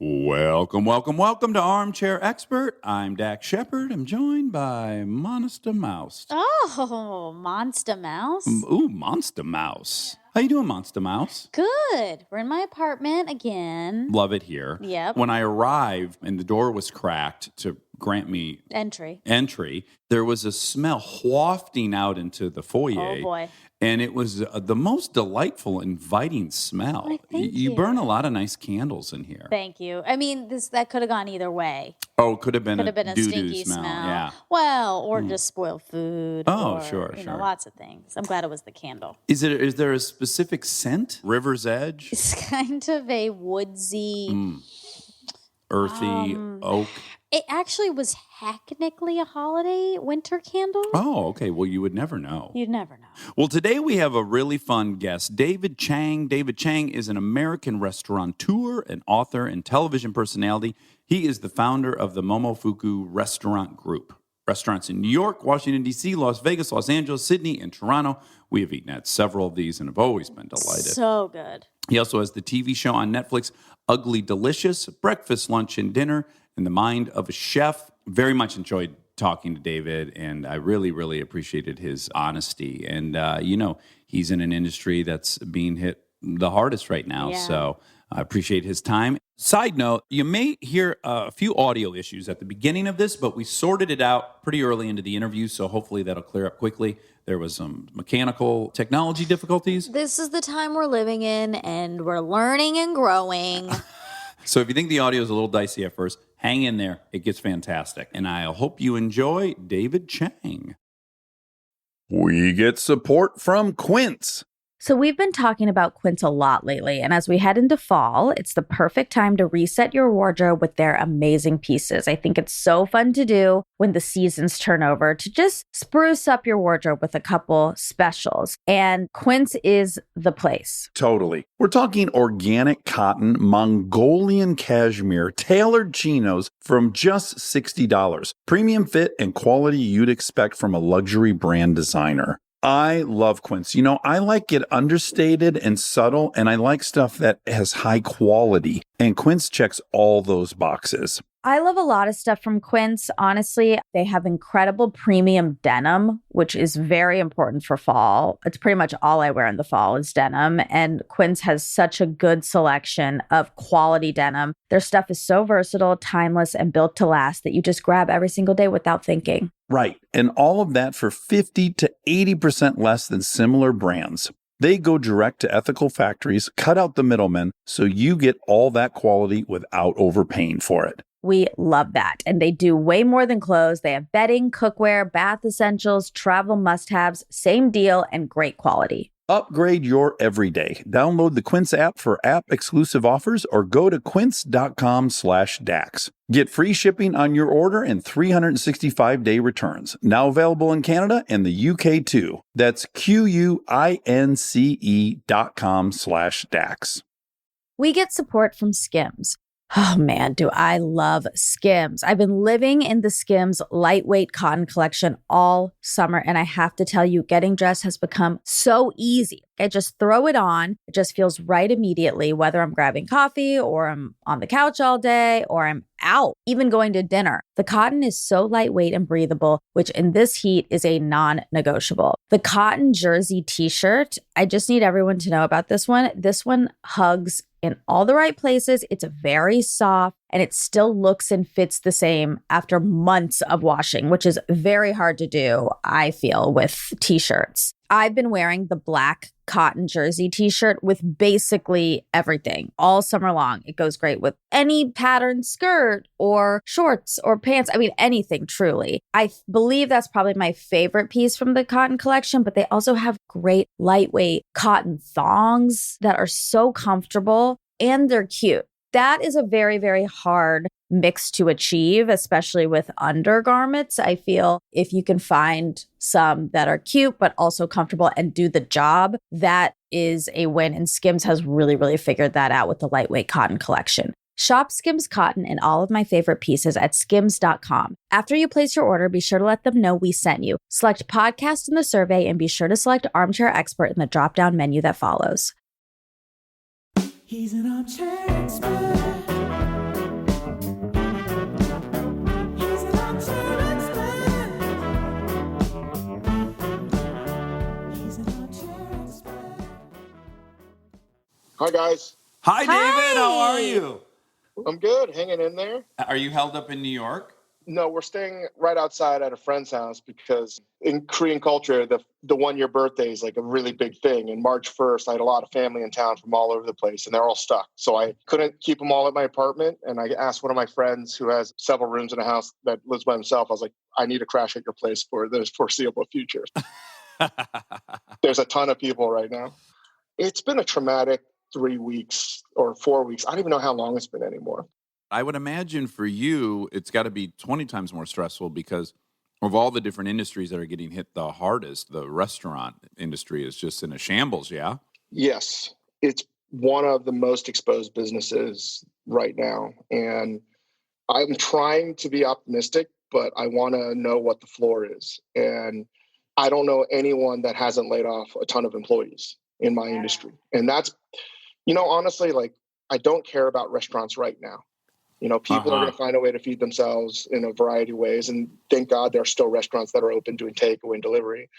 Welcome to Armchair Expert. I'm Dak Shepard. I'm joined by Monster Mouse. Oh, Monster Mouse. Ooh, Monster Mouse. How you doing, Monster Mouse? Good. We're in my apartment again. Love it here. Yep. When I arrived and the door was cracked to grant me entry, there was a smell wafting out into the foyer. Oh, boy. And it was the most delightful, inviting smell. Why, thank you you. burn a lot of nice candles in here. Thank you. I mean, that could have gone either way. Oh, could have been a stinky doo-doo smell. Yeah. Well, or just spoiled food. Oh, or, sure. Lots of things. I'm glad it was the candle. Is there a specific scent? River's Edge? It's kind of a woodsy, earthy oak. It actually was technically a holiday winter candle. Oh, okay. Well, you would never know. You'd never know. Well, today we have a really fun guest, David Chang. David Chang is an American restaurateur, an author, and television personality. He is the founder of the Momofuku Restaurant Group. Restaurants in New York, Washington, D.C., Las Vegas, Los Angeles, Sydney, and Toronto. We have eaten at several of these and have always been delighted. So good. He also has the TV show on Netflix, Ugly Delicious, Breakfast, Lunch, and Dinner, in the Mind of a Chef. Very much enjoyed talking to David, and I really, really appreciated his honesty. And, he's in an industry that's being hit the hardest right now, so I appreciate his time. Side note, you may hear a few audio issues at the beginning of this, but we sorted it out pretty early into the interview, so hopefully that'll clear up quickly. There was some mechanical technology difficulties. This is the time we're living in, and we're learning and growing. So if you think the audio is a little dicey at first, hang in there. It gets fantastic. And I hope you enjoy David Chang. We get support from Quince. So we've been talking about Quince a lot lately, and as we head into fall, it's the perfect time to reset your wardrobe with their amazing pieces. I think it's so fun to do when the seasons turn over to just spruce up your wardrobe with a couple specials, and Quince is the place. Totally. We're talking organic cotton, Mongolian cashmere, tailored chinos from just $60. Premium fit and quality you'd expect from a luxury brand designer. I love Quince. I like it understated and subtle, and I like stuff that has high quality. And Quince checks all those boxes. I love a lot of stuff from Quince. Honestly, they have incredible premium denim, which is very important for fall. It's pretty much all I wear in the fall is denim. And Quince has such a good selection of quality denim. Their stuff is so versatile, timeless, and built to last that you just grab every single day without thinking. Right. And all of that for 50 to 80% less than similar brands. They go direct to ethical factories, cut out the middlemen, so you get all that quality without overpaying for it. We love that. And they do way more than clothes. They have bedding, cookware, bath essentials, travel must-haves, same deal, and great quality. Upgrade your everyday. Download the Quince app for app-exclusive offers or go to quince.com/Dax. Get free shipping on your order and 365-day returns. Now available in Canada and the UK too. That's QUINCE.com/Dax. We get support from Skims. Oh man, do I love Skims. I've been living in the Skims lightweight cotton collection all summer, and I have to tell you, getting dressed has become so easy. I just throw it on. It just feels right immediately, whether I'm grabbing coffee or I'm on the couch all day or I'm out, even going to dinner. The cotton is so lightweight and breathable, which in this heat is a non-negotiable. The cotton jersey t-shirt, I just need everyone to know about this one. This one hugs in all the right places. It's very soft and it still looks and fits the same after months of washing, which is very hard to do, I feel, with t-shirts. I've been wearing the black cotton jersey t-shirt with basically everything all summer long. It goes great with any patterned skirt or shorts or pants. I mean, anything truly. I believe that's probably my favorite piece from the cotton collection, but they also have great lightweight cotton thongs that are so comfortable and they're cute. That is a very, very hard mix to achieve, especially with undergarments. I feel if you can find some that are cute, but also comfortable and do the job, that is a win. And Skims has really, really figured that out with the lightweight cotton collection. Shop Skims cotton and all of my favorite pieces at skims.com. After you place your order, be sure to let them know we sent you. Select podcast in the survey and be sure to select Armchair Expert in the drop-down menu that follows. He's an armchair expert. Hi, guys. Hi, David. How are Hi. you? I'm good. Hanging in there. Are you held up in New York? No, we're staying right outside at a friend's house because in Korean culture, the 1 year birthday is like a really big thing. And March 1st, I had a lot of family in town from all over the place, and they're all stuck. So I couldn't keep them all at my apartment. And I asked one of my friends who has several rooms in a house that lives by himself. I was like, I need to crash at your place for the foreseeable future. There's a ton of people right now. It's been a traumatic 3 weeks or 4 weeks. I don't even know how long it's been anymore. I would imagine for you, it's got to be 20 times more stressful because of all the different industries that are getting hit the hardest. The restaurant industry is just in a shambles, yeah? Yes, it's one of the most exposed businesses right now. And I'm trying to be optimistic, but I want to know what the floor is. And I don't know anyone that hasn't laid off a ton of employees in my industry. And that's, honestly, like, I don't care about restaurants right now. People are going to find a way to feed themselves in a variety of ways. And thank God there are still restaurants that are open doing takeaway and delivery.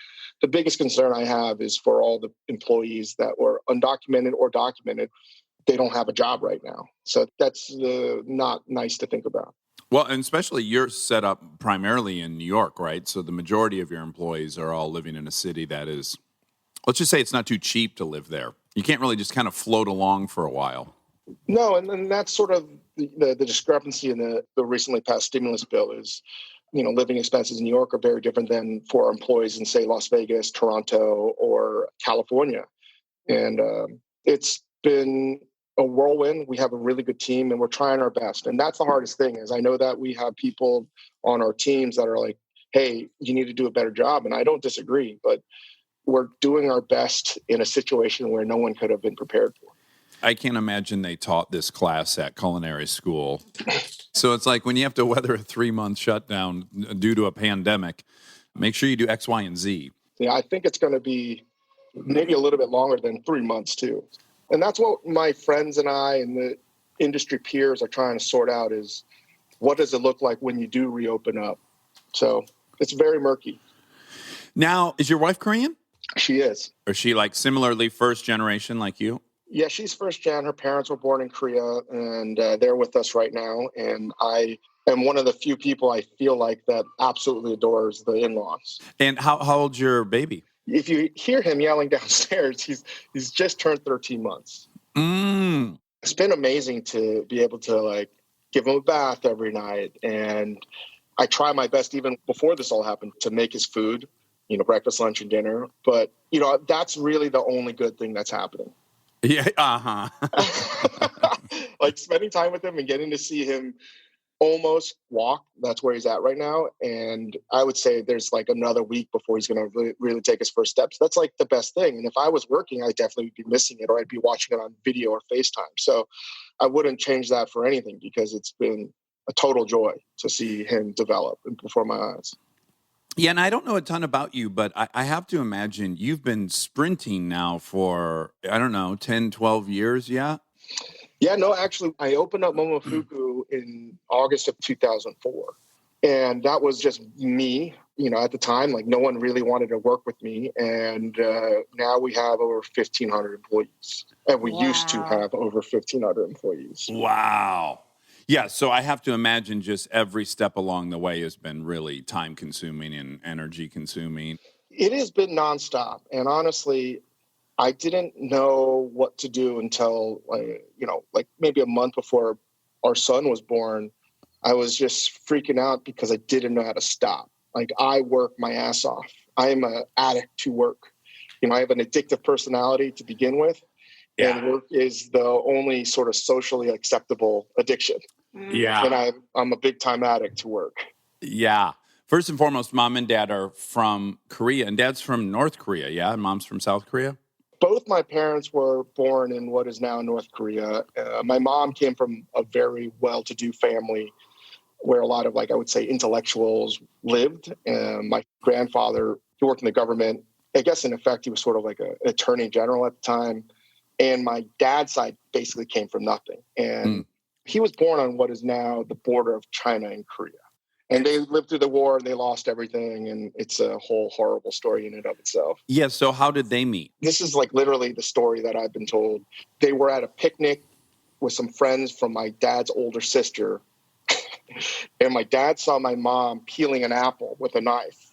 The biggest concern I have is for all the employees that were undocumented or documented. They don't have a job right now. So that's not nice to think about. Well, and especially you're set up primarily in New York, right? So the majority of your employees are all living in a city that is, let's just say it's not too cheap to live there. You can't really just kind of float along for a while. No, and that's sort of the discrepancy in the recently passed stimulus bill is, living expenses in New York are very different than for our employees in, say, Las Vegas, Toronto, or California. And it's been a whirlwind. We have a really good team and we're trying our best. And that's the hardest thing is I know that we have people on our teams that are like, hey, you need to do a better job. And I don't disagree, but we're doing our best in a situation where no one could have been prepared for. I can't imagine they taught this class at culinary school. So it's like when you have to weather a 3-month shutdown due to a pandemic, make sure you do X, Y, and Z. Yeah, I think it's going to be maybe a little bit longer than 3 months too. And that's what my friends and I and the industry peers are trying to sort out is what does it look like when you do reopen up? So it's very murky. Now, is your wife Korean? She is. Or is she like similarly first generation like you? Yeah, she's first gen. Her parents were born in Korea, and they're with us right now. And I am one of the few people I feel like that absolutely adores the in-laws. And how old's your baby? If you hear him yelling downstairs, he's just turned 13 months. It's been amazing to be able to give him a bath every night. And I try my best, even before this all happened, to make his food, breakfast, lunch, and dinner. But, that's really the only good thing that's happening. Yeah, spending time with him and getting to see him almost walk. That's where he's at right now. And I would say there's another week before he's going to really take his first steps. That's the best thing. And if I was working, I definitely would be missing it, or I'd be watching it on video or FaceTime. So I wouldn't change that for anything because it's been a total joy to see him develop before my eyes. Yeah, and I don't know a ton about you, but I have to imagine you've been sprinting now for, 10, 12 years, yeah? Yeah, no, actually, I opened up Momofuku in August of 2004. And that was just me, at the time, no one really wanted to work with me. And now we have over 1,500 employees. And we used to have over 1,500 employees. Wow. Yeah, so I have to imagine just every step along the way has been really time-consuming and energy-consuming. It has been nonstop. And honestly, I didn't know what to do until, maybe a month before our son was born. I was just freaking out because I didn't know how to stop. I work my ass off. I am an addict to work. I have an addictive personality to begin with. Yeah. And work is the only sort of socially acceptable addiction. Yeah. And I'm a big time addict to work. Yeah. First and foremost, mom and dad are from Korea, and dad's from North Korea, yeah? And mom's from South Korea? Both my parents were born in what is now North Korea. My mom came from a very well-to-do family where a lot of, I would say, intellectuals lived. My grandfather, he worked in the government. I guess, in effect, he was sort of like an attorney general at the time. And my dad's side basically came from nothing. And he was born on what is now the border of China and Korea. And they lived through the war and they lost everything. And it's a whole horrible story in and of itself. Yeah. So how did they meet? This is like literally the story that I've been told. They were at a picnic with some friends from my dad's older sister. And my dad saw my mom peeling an apple with a knife.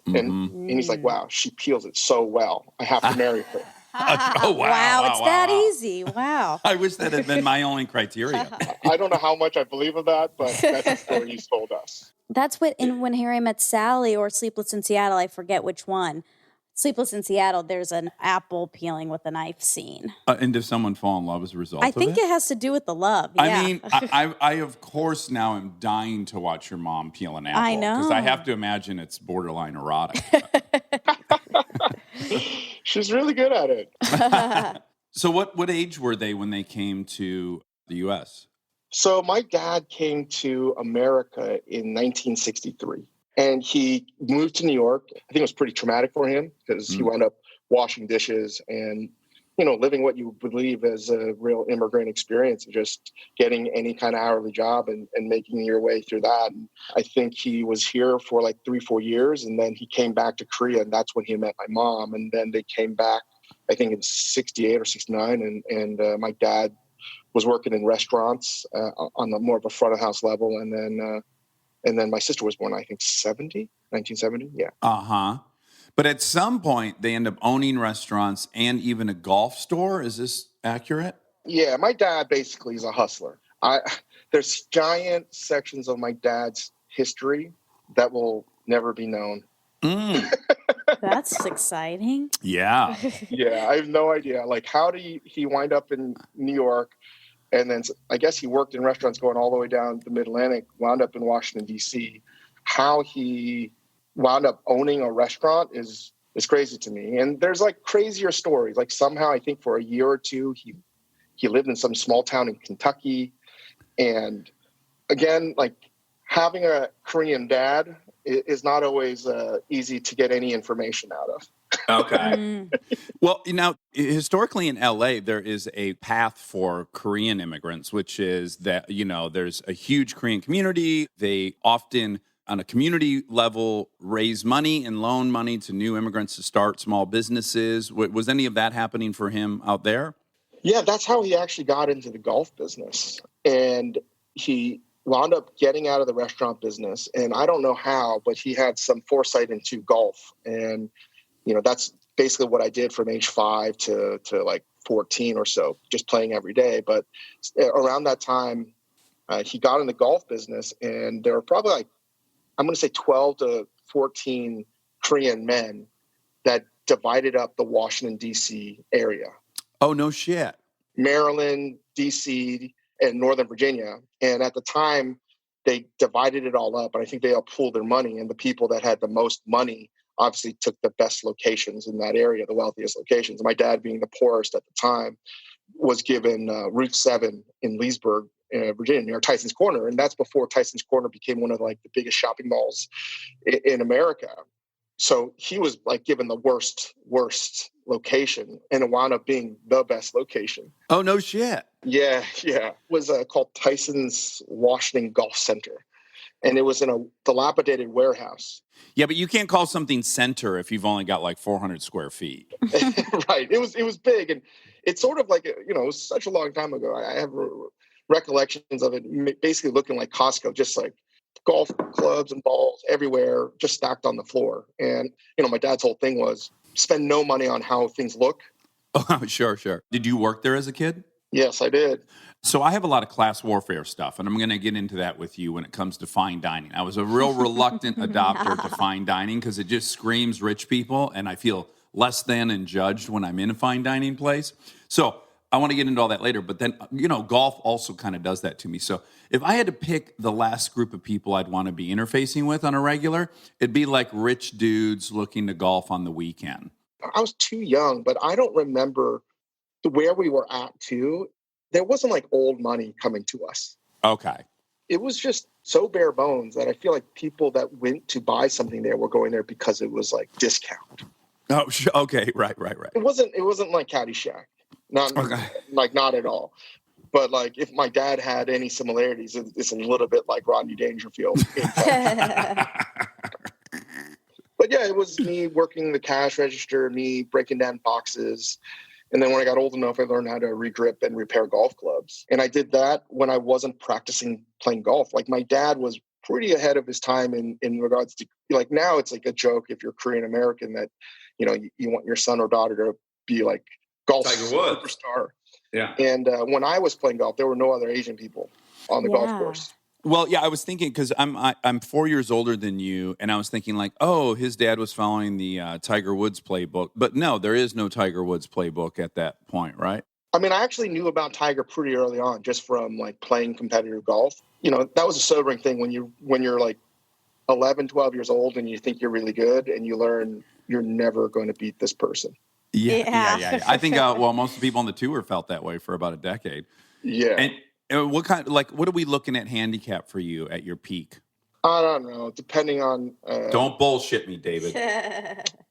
And he's like, wow, she peels it so well. I have to marry her. Oh, wow. Wow, it's that wow. easy. Wow. I wish that had been my only criteria. I don't know how much I believe of that, but that's the story he's told us. That's what in When Harry Met Sally or Sleepless in Seattle, I forget which one. Sleepless in Seattle, there's an apple peeling with a knife scene. And does someone fall in love as a result I of think it? it has to do with the love. Yeah. I mean, I of course now am dying to watch your mom peel an apple. I know. Because I have to imagine it's borderline erotic. She's really good at it. So what age were they when they came to the U.S.? So my dad came to America in 1963. And he moved to New York. I think it was pretty traumatic for him because he wound up washing dishes and, living what you believe is a real immigrant experience, just getting any kind of hourly job and making your way through that. And I think he was here for like 3-4 years. And then he came back to Korea, and that's when he met my mom. And then they came back, I think in 68 or 69. And my dad was working in restaurants on the more of a front of house level. And then my sister was born, I think, 1970. Yeah. Uh-huh. But at some point, they end up owning restaurants and even a golf store. Is this accurate? Yeah, my dad basically is a hustler. There's giant sections of my dad's history that will never be known. That's exciting. Yeah. Yeah, I have no idea. Like, how did he wind up in New York? And then I guess he worked in restaurants going all the way down the Mid-Atlantic, wound up in Washington, D.C. How he wound up owning a restaurant is crazy to me. And there's like crazier stories. Like somehow I think for a year or two, he lived in some small town in Kentucky. And again, like having a Korean dad is not always easy to get any information out of. Okay. Well, historically in LA, there is a path for Korean immigrants, which is that, there's a huge Korean community. They often, on a community level, raise money and loan money to new immigrants to start small businesses. Was any of that happening for him out there? Yeah, that's how he actually got into the golf business. And he wound up getting out of the restaurant business. And I don't know how, but he had some foresight into golf. And that's basically what I did from age 5 to like 14 or so, just playing every day. But around that time, he got in the golf business, and there were probably like, I'm going to say 12 to 14 Korean men that divided up the Washington, D.C. area. Oh, no shit. Maryland, D.C., and Northern Virginia. And at the time, they divided it all up. And I think they all pooled their money. And the people that had the most money obviously took the best locations in that area, the wealthiest locations. My dad, being the poorest at the time, was given Route 7 in Leesburg, Virginia, near Tyson's Corner. And that's before Tyson's Corner became one of like the biggest shopping malls in America. So he was like given the worst location, and it wound up being the best location. Oh, no shit. Yeah. It was called Tyson's Washington Golf Center. And it was in a dilapidated warehouse. Yeah, but you can't call something center if you've only got like 400 square feet. Right. It was big. And it's sort of like, it was such a long time ago. I have recollections of it basically looking like Costco, just like golf clubs and balls everywhere, just stacked on the floor. And, my dad's whole thing was spend no money on how things look. Oh, sure. Did you work there as a kid? Yes, I did. So I have a lot of class warfare stuff, and I'm going to get into that with you when it comes to fine dining. I was a real reluctant adopter to fine dining because it just screams rich people, and I feel less than and judged when I'm in a fine dining place. So I want to get into all that later, but then, golf also kind of does that to me. So if I had to pick the last group of people I'd want to be interfacing with on a regular, it'd be like rich dudes looking to golf on the weekend. I was too young, but I don't remember where we were at too. There wasn't like old money coming to us. Okay. It was just so bare bones that I feel like people that went to buy something there were going there because it was like discount. Oh, okay. Right. It wasn't like Caddyshack. Not at all. But like, if my dad had any similarities, it's a little bit like Rodney Dangerfield. But yeah, it was me working the cash register, me breaking down boxes. And then when I got old enough, I learned how to regrip and repair golf clubs. And I did that when I wasn't practicing playing golf. Like, my dad was pretty ahead of his time in regards to, like, now it's like a joke if you're Korean American that, you know, you want your son or daughter to be like golf superstar. Yeah. And when I was playing golf, there were no other Asian people on the golf course. Well, yeah, I was thinking because I'm 4 years older than you, and I was thinking like, oh, his dad was following the Tiger Woods playbook, but no, there is no Tiger Woods playbook at that point, right? I mean, I actually knew about Tiger pretty early on, just from like playing competitive golf. You know, that was a sobering thing when you're like 11, 12 years old and you think you're really good, and you learn you're never going to beat this person. Yeah. I think most people on the tour felt that way for about a decade. Yeah. And what are we looking at handicap for you at your peak? I don't know. Depending on... Don't bullshit me, David.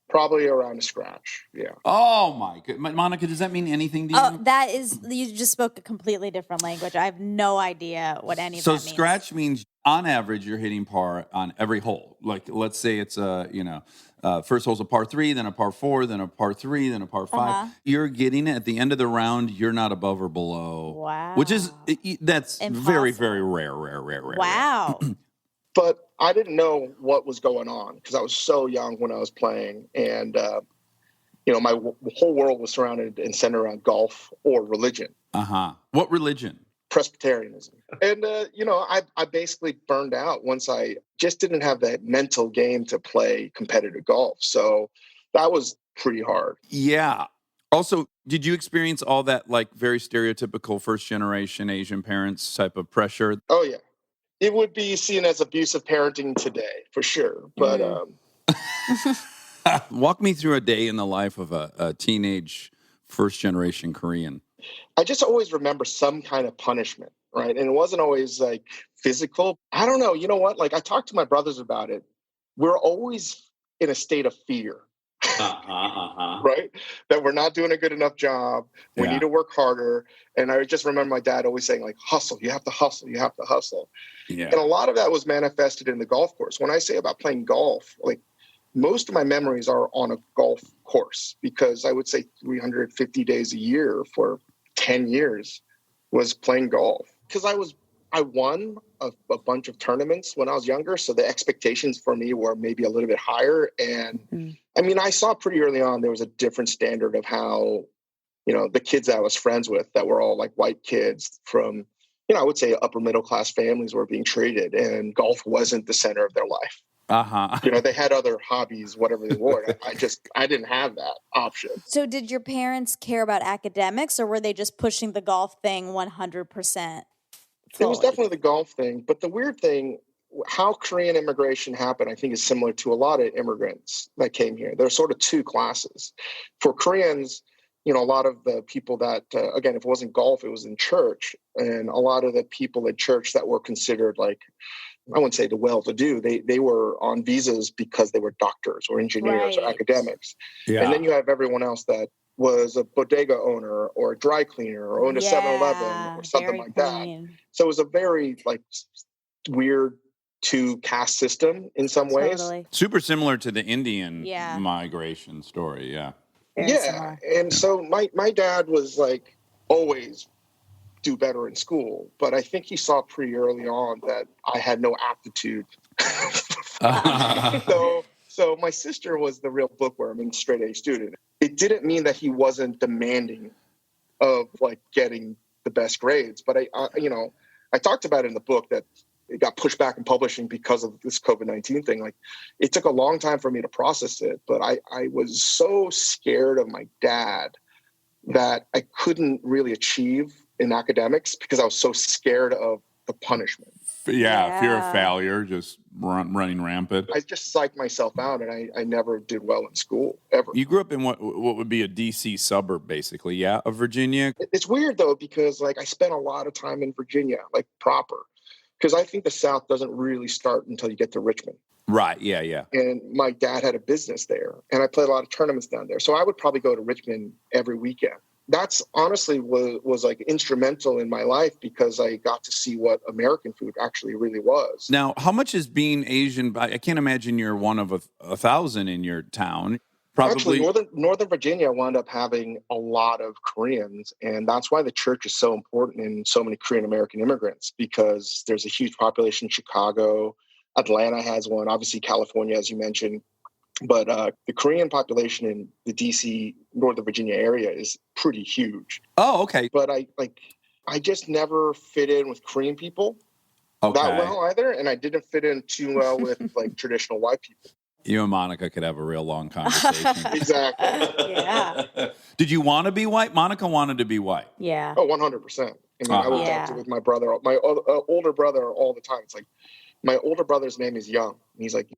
Probably around a scratch. Yeah. Oh, my God. Monica, does that mean anything to you? Oh, that is... You just spoke a completely different language. I have no idea what any of that means. So scratch means, on average, you're hitting par on every hole. Like, let's say it's first hole's a par 3, then a par 4, then a par 3, then a par 5. You're getting it at the end of the round. You're not above or below. Wow. Which is, that's impossible. very, very rare. Wow. But I didn't know what was going on because I was so young when I was playing. And, my whole world was surrounded and centered around golf or religion. What religion? Presbyterianism. And, I basically burned out once I just didn't have that mental game to play competitive golf. So that was pretty hard. Yeah. Also, did you experience all that like very stereotypical first generation Asian parents type of pressure? Oh, yeah. It would be seen as abusive parenting today, for sure. But walk me through a day in the life of a teenage first generation Korean. I just always remember some kind of punishment, right? And it wasn't always like physical. I don't know. You know what? Like, I talked to my brothers about it. We're always in a state of fear, right? That we're not doing a good enough job. We need to work harder. And I just remember my dad always saying, like, hustle. You have to hustle. You have to hustle. Yeah. And a lot of that was manifested in the golf course. When I say about playing golf, like, most of my memories are on a golf course, because I would say 350 days a year for 10 years was playing golf. Because I won a bunch of tournaments when I was younger, so the expectations for me were maybe a little bit higher. And I mean, I saw pretty early on there was a different standard of how, the kids that I was friends with that were all like white kids from, I would say upper middle class families were being treated, and golf wasn't the center of their life. They had other hobbies, whatever they were. I didn't have that option. So did your parents care about academics, or were they just pushing the golf thing 100%? It was definitely the golf thing. But the weird thing, how Korean immigration happened, I think, is similar to a lot of immigrants that came here. There are sort of two classes. For Koreans, a lot of the people that, again, if it wasn't golf, it was in church. And a lot of the people in church that were considered like, I wouldn't say the well-to-do, they were on visas because they were doctors or engineers or academics. Yeah. And then you have everyone else that was a bodega owner or a dry cleaner or owned a 7-Eleven or something like that. So it was a very like weird two-caste system in some ways. Super similar to the Indian migration story, Very similar. And so my dad was like always do better in school, but I think he saw pretty early on that I had no aptitude. So my sister was the real bookworm and straight A student. It didn't mean that he wasn't demanding of like getting the best grades, but I talked about it in the book that it got pushed back in publishing because of this COVID-19 thing. Like, it took a long time for me to process it, but I was so scared of my dad that I couldn't really achieve in academics because I was so scared of the punishment. Yeah. Fear of failure, just running rampant. I just psyched myself out, and I never did well in school, ever. You grew up in what would be a D.C. suburb, basically, of Virginia? It's weird, though, because like I spent a lot of time in Virginia, like proper, because I think the South doesn't really start until you get to Richmond. Right, yeah. And my dad had a business there, and I played a lot of tournaments down there. So I would probably go to Richmond every weekend that's honestly was like instrumental in my life because I got to see what American food actually really was. Now, how much is being Asian? I can't imagine you're one of a thousand in your town. Probably. Actually, Northern Virginia wound up having a lot of Koreans, and that's why the church is so important in so many Korean American immigrants, because there's a huge population in Chicago. Atlanta has one, obviously California, as you mentioned. But the Korean population in the DC, Northern Virginia area is pretty huge. Oh, okay. But I just never fit in with Korean people that well either, and I didn't fit in too well with like traditional white people. You and Monica could have a real long conversation. Exactly. Yeah. Did you want to be white? Monica wanted to be white. Yeah. Oh, 100%. I mean, I would talk to with my brother, my older brother, all the time. It's like, my older brother's name is Young. And he's like,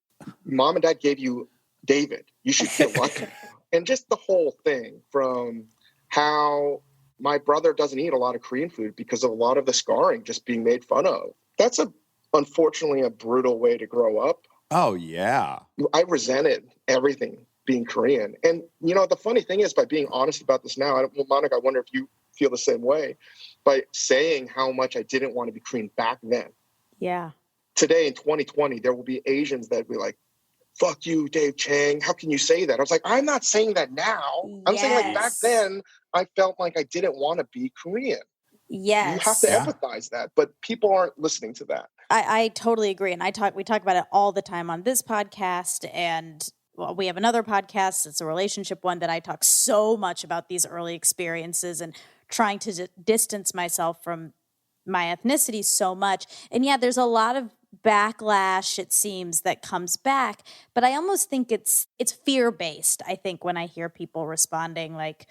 Mom and Dad gave you David. You should feel lucky. And just the whole thing, from how my brother doesn't eat a lot of Korean food because of a lot of the scarring just being made fun of. That's unfortunately a brutal way to grow up. Oh, yeah. I resented everything being Korean. And, the funny thing is, by being honest about this now, Monica, I wonder if you feel the same way, by saying how much I didn't want to be Korean back then. Yeah. Today in 2020, there will be Asians that be like, fuck you, Dave Chang. How can you say that? I was like, I'm not saying that now. I'm saying like back then, I felt like I didn't want to be Korean. Yes. You have to empathize that, but people aren't listening to that. I totally agree. And we talk about it all the time on this podcast. And we have another podcast. It's a relationship one that I talk so much about these early experiences and trying to distance myself from my ethnicity so much. And yeah, there's a lot of backlash, it seems, that comes back. But I almost think it's fear-based, I think, when I hear people responding like,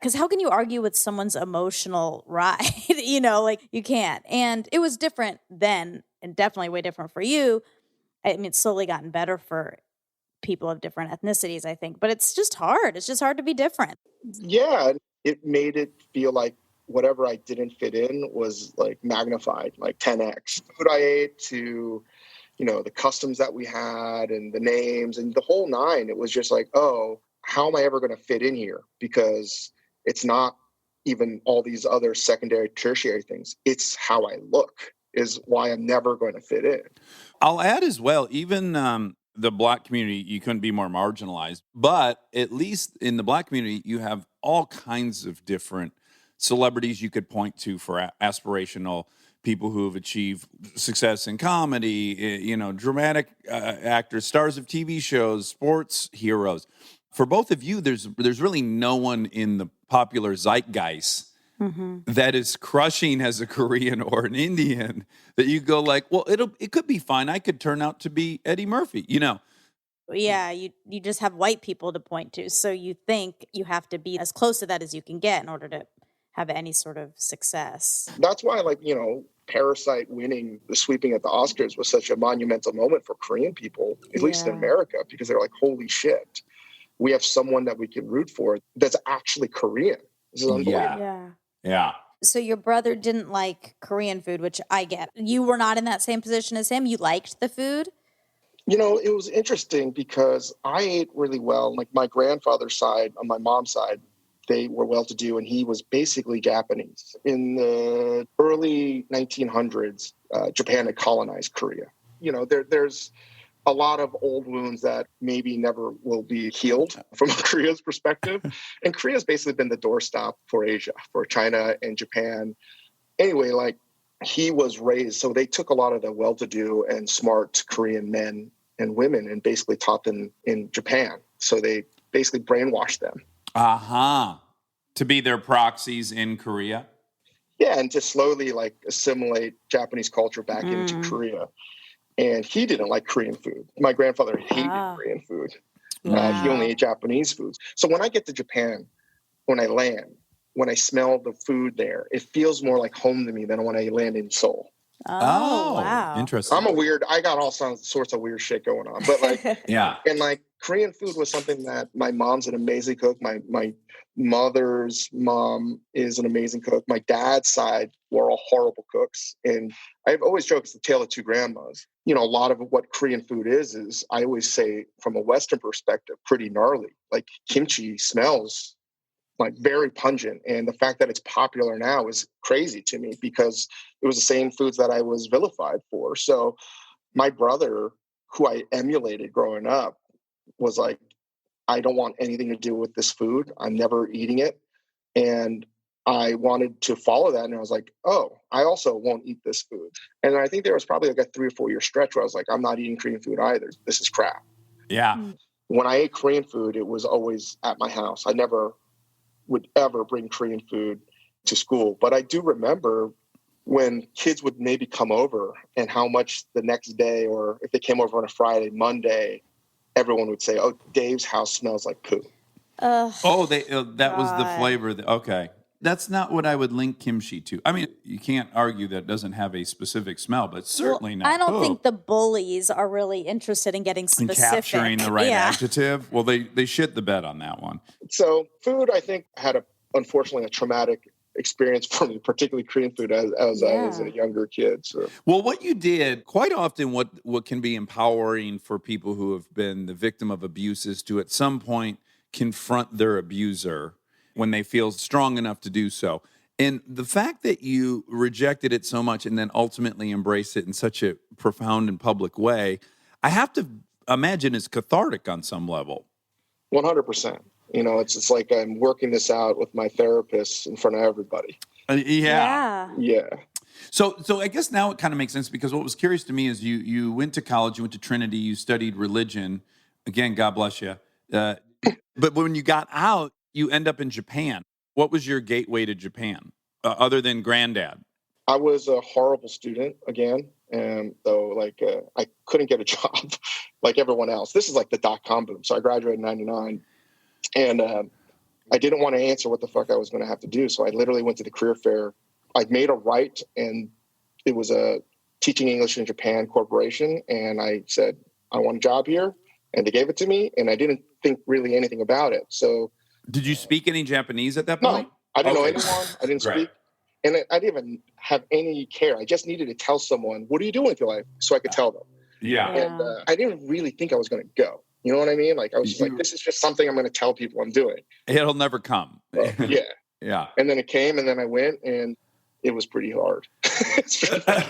because how can you argue with someone's emotional ride? You can't. And it was different then, and definitely way different for you. I mean, it's slowly gotten better for people of different ethnicities, I think. But it's just hard. It's just hard to be different. Yeah, it made it feel like whatever I didn't fit in was like magnified, like 10x. Food I ate to, the customs that we had and the names and the whole nine. It was just like, oh, how am I ever going to fit in here? Because it's not even all these other secondary, tertiary things. It's how I look is why I'm never going to fit in. I'll add as well, even the Black community, you couldn't be more marginalized. But at least in the Black community, you have all kinds of different celebrities you could point to for aspirational people who have achieved success in comedy, dramatic actors, stars of TV shows, sports heroes. For both of you, there's really no one in the popular zeitgeist that is crushing as a Korean or an Indian that you go like, well, it could be fine. I could turn out to be Eddie Murphy, Yeah, you just have white people to point to. So you think you have to be as close to that as you can get in order to have any sort of success. That's why, Parasite winning the sweeping at the Oscars was such a monumental moment for Korean people, at least in America, because they're like, holy shit, we have someone that we can root for that's actually Korean. This is unbelievable. Yeah. So your brother didn't like Korean food, which I get. You were not in that same position as him. You liked the food? It was interesting because I ate really well. Like my grandfather's side, on my mom's side, they were well-to-do, and he was basically Japanese. In the early 1900s, Japan had colonized Korea. There's a lot of old wounds that maybe never will be healed from Korea's perspective. And Korea's basically been the doorstop for Asia, for China and Japan. Anyway, he was raised, so they took a lot of the well-to-do and smart Korean men and women and basically taught them in Japan. So they basically brainwashed them. To be their proxies in Korea? Yeah, and to slowly assimilate Japanese culture back into Korea. And he didn't like Korean food. My grandfather hated Korean food. Wow. He only ate Japanese foods. So when I get to Japan, when I land, when I smell the food there, it feels more like home to me than when I land in Seoul. Oh, wow. Interesting. I got all sorts of weird shit going on. But yeah. And Korean food was something that my mom's an amazing cook. My mother's mom is an amazing cook. My dad's side were all horrible cooks. And I've always joked it's the tale of two grandmas. A lot of what Korean food is I always say from a Western perspective, pretty gnarly. Like kimchi smells like very pungent. And the fact that it's popular now is crazy to me because it was the same foods that I was vilified for. So my brother, who I emulated growing up, was like, I don't want anything to do with this food. I'm never eating it. And I wanted to follow that. And I was like, oh, I also won't eat this food. And I think there was probably like a 3 or 4 year stretch where I was like, I'm not eating Korean food either. This is crap. Yeah. When I ate Korean food, it was always at my house. I never would ever bring Korean food to school. But I do remember when kids would maybe come over and how much the next day, or if they came over on a Friday, Monday, everyone would say, oh, Dave's house smells like poo. That was the flavor. Okay. That's not what I would link kimchi to. I mean, you can't argue that it doesn't have a specific smell, but certainly not. I don't think the bullies are really interested in getting specific. And capturing the right adjective. Well, they shit the bed on that one. So food, I think, had unfortunately a traumatic experience for me, particularly Korean food as I was a younger kid. So. Well, what you did, quite often what can be empowering for people who have been the victim of abuse is to at some point confront their abuser when they feel strong enough to do so. And the fact that you rejected it so much and then ultimately embraced it in such a profound and public way, I have to imagine is cathartic on some level. 100%. You know, it's like I'm working this out with my therapist in front of everybody. Yeah. So I guess now it kind of makes sense because what was curious to me is you went to college, you went to Trinity, you studied religion. Again, God bless you. But when you got out, you end up in Japan. What was your gateway to Japan, other than granddad? I was a horrible student again, and though I couldn't get a job like everyone else. This is like the .com boom. So I graduated in 99, and I didn't want to answer what the fuck I was going to have to do. So I literally went to the career fair. I made a write, and it was a teaching English in Japan corporation, and I said, I want a job here, and they gave it to me, and I didn't think really anything about it. So. Did you speak any Japanese at that point? No, I didn't know anyone. I didn't speak. And I didn't even have any care. I just needed to tell someone, what are you doing with your life? So I could tell them. Yeah. And I didn't really think I was going to go. You know what I mean? Like, I was just like, this is just something I'm going to tell people I'm doing. It'll never come. Yeah. Yeah. And then it came, and then I went, and it was pretty hard. It's pretty hard.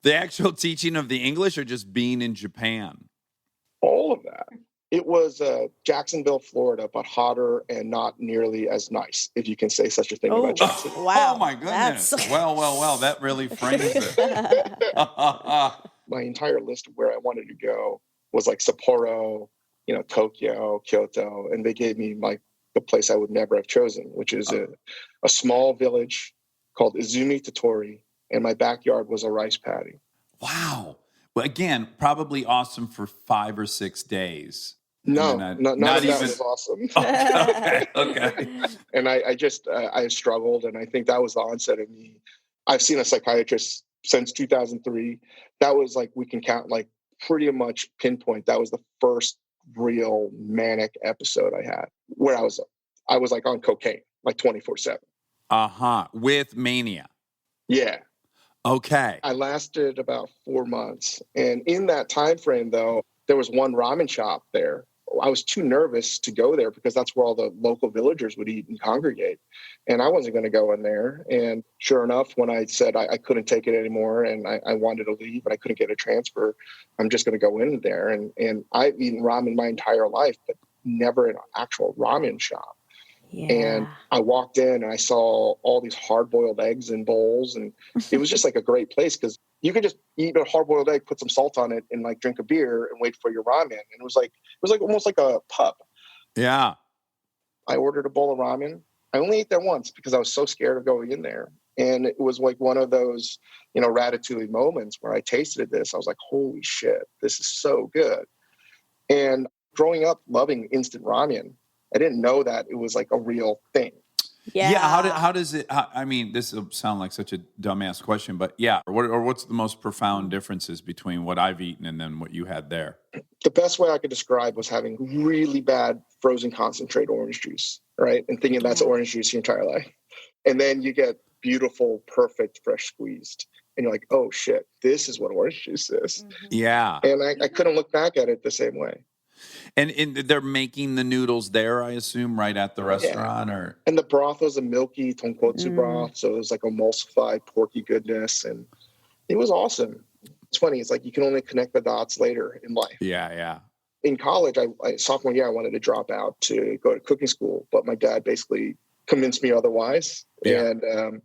The actual teaching of the English or just being in Japan? All of that. It was Jacksonville, Florida, but hotter and not nearly as nice, if you can say such a thing about Jacksonville. Wow. Oh, my goodness. Well, that really frames it. My entire list of where I wanted to go was like Sapporo, Tokyo, Kyoto, and they gave me like the place I would never have chosen, which is a small village called Izumi Tottori, and my backyard was a rice paddy. Wow. Well, again, probably awesome for 5 or 6 days. No, not even. That was awesome. Okay. And I struggled, and I think that was the onset of me. I've seen a psychiatrist since 2003. That was like, we can count, like pretty much pinpoint. That was the first real manic episode I had where I was like on cocaine, like 24/7. With mania. Yeah. Okay. I lasted about 4 months. And in that time frame, though, there was one ramen shop there. I was too nervous to go there because that's where all the local villagers would eat and congregate. And I wasn't going to go in there. And sure enough, when I said I couldn't take it anymore and I wanted to leave, but I couldn't get a transfer, I'm just going to go in there. And I've eaten ramen my entire life, but never in an actual ramen shop. Yeah. And I walked in and I saw all these hard-boiled eggs in bowls, and it was just like a great place because you could just eat a hard-boiled egg, put some salt on it, and like drink a beer and wait for your ramen. And it was like almost like a pub. Yeah. I ordered a bowl of ramen. I only ate there once because I was so scared of going in there. And it was like one of those, ratatouille moments where I tasted this. I was like, holy shit, this is so good. And growing up loving instant ramen, I didn't know that it was like a real thing. Yeah. How does it? I mean, this will sound like such a dumbass question, but yeah. What's the most profound differences between what I've eaten and then what you had there? The best way I could describe was having really bad frozen concentrate orange juice, right? And thinking that's orange juice your entire life. And then you get beautiful, perfect, fresh squeezed. And you're like, oh shit, this is what orange juice is. Yeah. And I couldn't look back at it the same way. And they're making the noodles there, I assume, right at the restaurant, or And the broth was a milky tonkotsu broth, so it was like emulsified porky goodness, and it was awesome. It's funny. It's like you can only connect the dots later in life. yeah. In college, sophomore year, I wanted to drop out to go to cooking school, but my dad basically convinced me otherwise. Yeah. And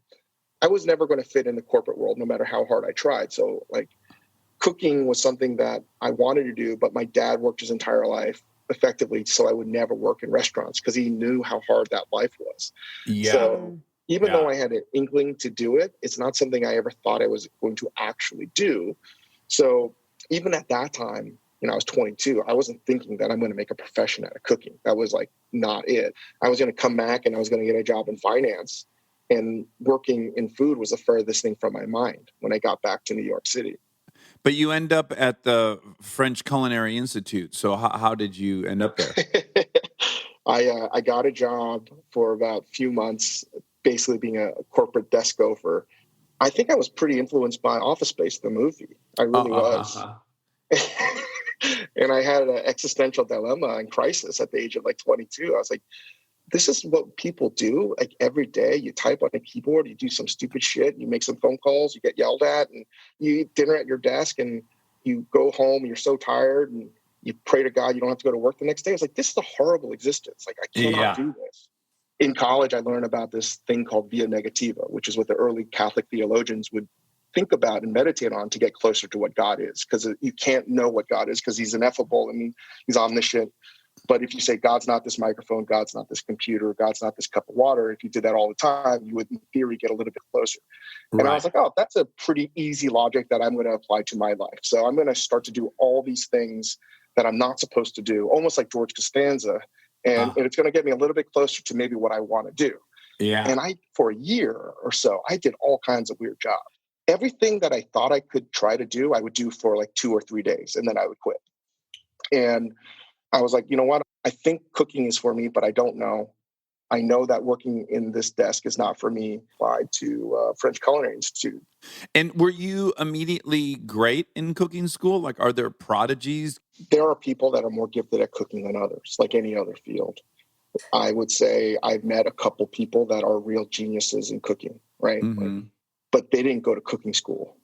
I was never going to fit in the corporate world, no matter how hard I tried. So like cooking was something that I wanted to do, but my dad worked his entire life effectively, so I would never work in restaurants because he knew how hard that life was. Yeah. So even though I had an inkling to do it, it's not something I ever thought I was going to actually do. So even at that time, I was 22, I wasn't thinking that I'm going to make a profession out of cooking. That was like not it. I was going to come back and I was going to get a job in finance, and working in food was the furthest thing from my mind when I got back to New York City. But you end up at the French Culinary Institute. So how did you end up there? I got a job for about a few months, basically being a corporate desk gopher. I think I was pretty influenced by Office Space, the movie. I really was. And I had an existential dilemma and crisis at the age of like 22. I was like, this is what people do like every day. You type on a keyboard, you do some stupid shit, you make some phone calls, you get yelled at, and you eat dinner at your desk, and you go home and you're so tired, and you pray to God you don't have to go to work the next day. I was like, this is a horrible existence. Like, I cannot do this. In college, I learned about this thing called via negativa, which is what the early Catholic theologians would think about and meditate on to get closer to what God is. Because you can't know what God is because he's ineffable. I mean, he's omniscient. But if you say God's not this microphone, God's not this computer, God's not this cup of water, if you did that all the time, you would, in theory, get a little bit closer. And I was like, oh, that's a pretty easy logic that I'm going to apply to my life. So I'm going to start to do all these things that I'm not supposed to do, almost like George Costanza. And it's going to get me a little bit closer to maybe what I want to do. Yeah. And for a year or so, I did all kinds of weird jobs. Everything that I thought I could try to do, I would do for like 2 or 3 days, and then I would quit. And I was like, you know what? I think cooking is for me, but I don't know. I know that working in this desk is not for me. Applied to French Culinary Institute. And were you immediately great in cooking school? Like, are there prodigies? There are people that are more gifted at cooking than others, like any other field. I would say I've met a couple people that are real geniuses in cooking, right? But they didn't go to cooking school.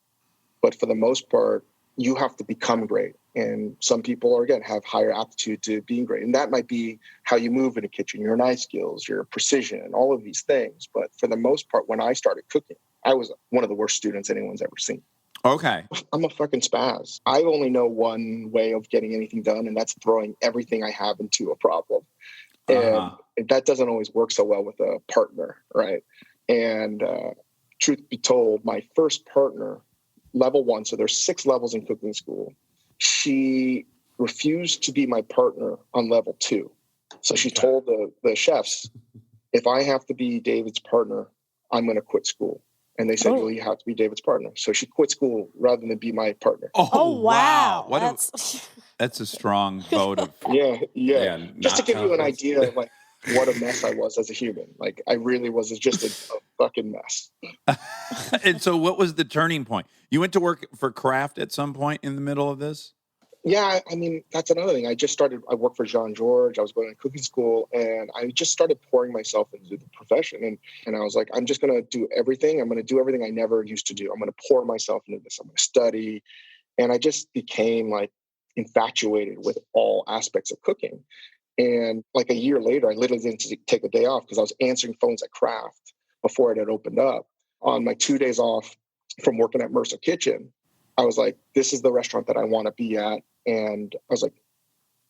But for the most part, you have to become great. And some people again, have higher aptitude to being great. And that might be how you move in a kitchen, your knife skills, your precision, all of these things. But for the most part, when I started cooking, I was one of the worst students anyone's ever seen. Okay. I'm a fucking spaz. I only know one way of getting anything done, and that's throwing everything I have into a problem. And that doesn't always work so well with a partner, right? And truth be told, my first partner, level 1, so there's 6 levels in cooking school, she refused to be my partner on level 2. So she told the chefs, if I have to be David's partner, I'm going to quit school. And they said, well, you have to be David's partner. So she quit school rather than be my partner. Oh wow. That's a strong vote of yeah. Just to give you an idea of like what a mess I was as a human. Like I really was just a fucking mess. And so what was the turning point? You went to work for Kraft at some point in the middle of this? Yeah, I mean, that's another thing. I worked for Jean-Georges. I was going to cooking school, and I just started pouring myself into the profession. And I was like, I'm just going to do everything. I'm going to do everything I never used to do. I'm going to pour myself into this. I'm going to study. And I just became like infatuated with all aspects of cooking. And like a year later, I literally didn't take a day off because I was answering phones at Kraft before it had opened up. On my 2 days off from working at Mercer Kitchen, I was like, this is the restaurant that I want to be at. And I was like,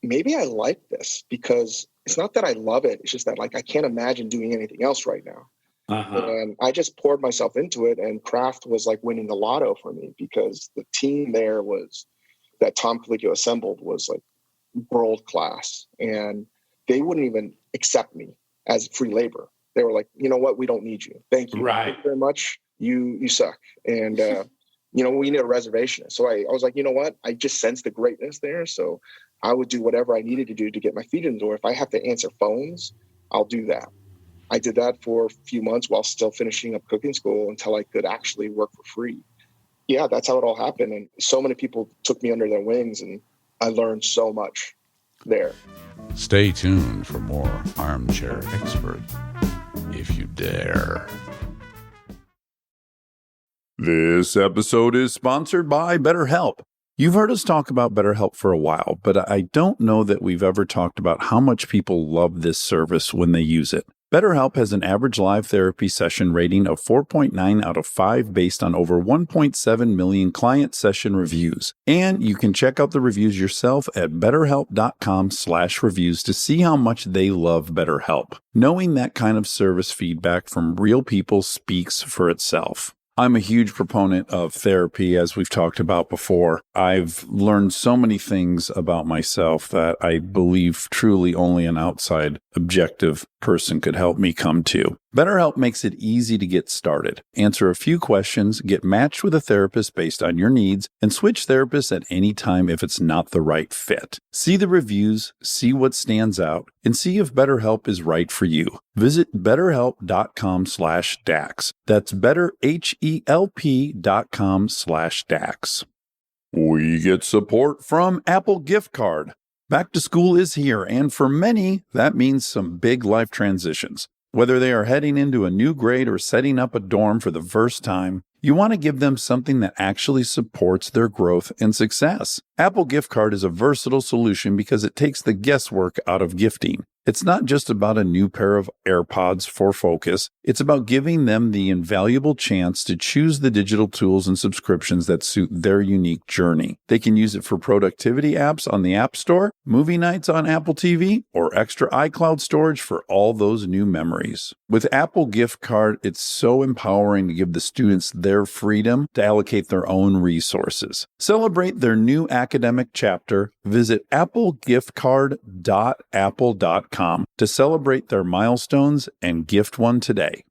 maybe I like this because it's not that I love it. It's just that like, I can't imagine doing anything else right now. And I just poured myself into it. And Kraft was like winning the lotto for me because the team there that Tom Colicchio assembled was like world class. And they wouldn't even accept me as free labor. They were like, you know what? We don't need you. Thank you. Right. Thank you very much. You suck. And, we need a reservation. So I was like, you know what? I just sensed the greatness there. So I would do whatever I needed to do to get my feet in the door. If I have to answer phones, I'll do that. I did that for a few months while still finishing up cooking school until I could actually work for free. Yeah, that's how it all happened. And so many people took me under their wings and I learned so much. there. Stay tuned for more Armchair Expert, if you dare. This episode is sponsored by BetterHelp. You've heard us talk about BetterHelp for a while, but I don't know that we've ever talked about how much people love this service when they use it. BetterHelp has an average live therapy session rating of 4.9 out of 5 based on over 1.7 million client session reviews. And you can check out the reviews yourself at betterhelp.com/reviews to see how much they love BetterHelp. Knowing that kind of service feedback from real people speaks for itself. I'm a huge proponent of therapy, as we've talked about before. I've learned so many things about myself that I believe truly only an outside, objective person could help me come to. BetterHelp makes it easy to get started. Answer a few questions, get matched with a therapist based on your needs, and switch therapists at any time if it's not the right fit. See the reviews, see what stands out, and see if BetterHelp is right for you. Visit betterhelp.com/Dax. That's betterhelp.com/Dax. We get support from Apple Gift Card. Back to school is here, and for many, that means some big life transitions. Whether they are heading into a new grade or setting up a dorm for the first time, you want to give them something that actually supports their growth and success. Apple Gift Card is a versatile solution because it takes the guesswork out of gifting. It's not just about a new pair of AirPods for focus. It's about giving them the invaluable chance to choose the digital tools and subscriptions that suit their unique journey. They can use it for productivity apps on the App Store, movie nights on Apple TV, or extra iCloud storage for all those new memories. With Apple Gift Card, it's so empowering to give the students their freedom to allocate their own resources. Celebrate their new academic chapter. Visit applegiftcard.apple.com to celebrate their milestones and gift one today.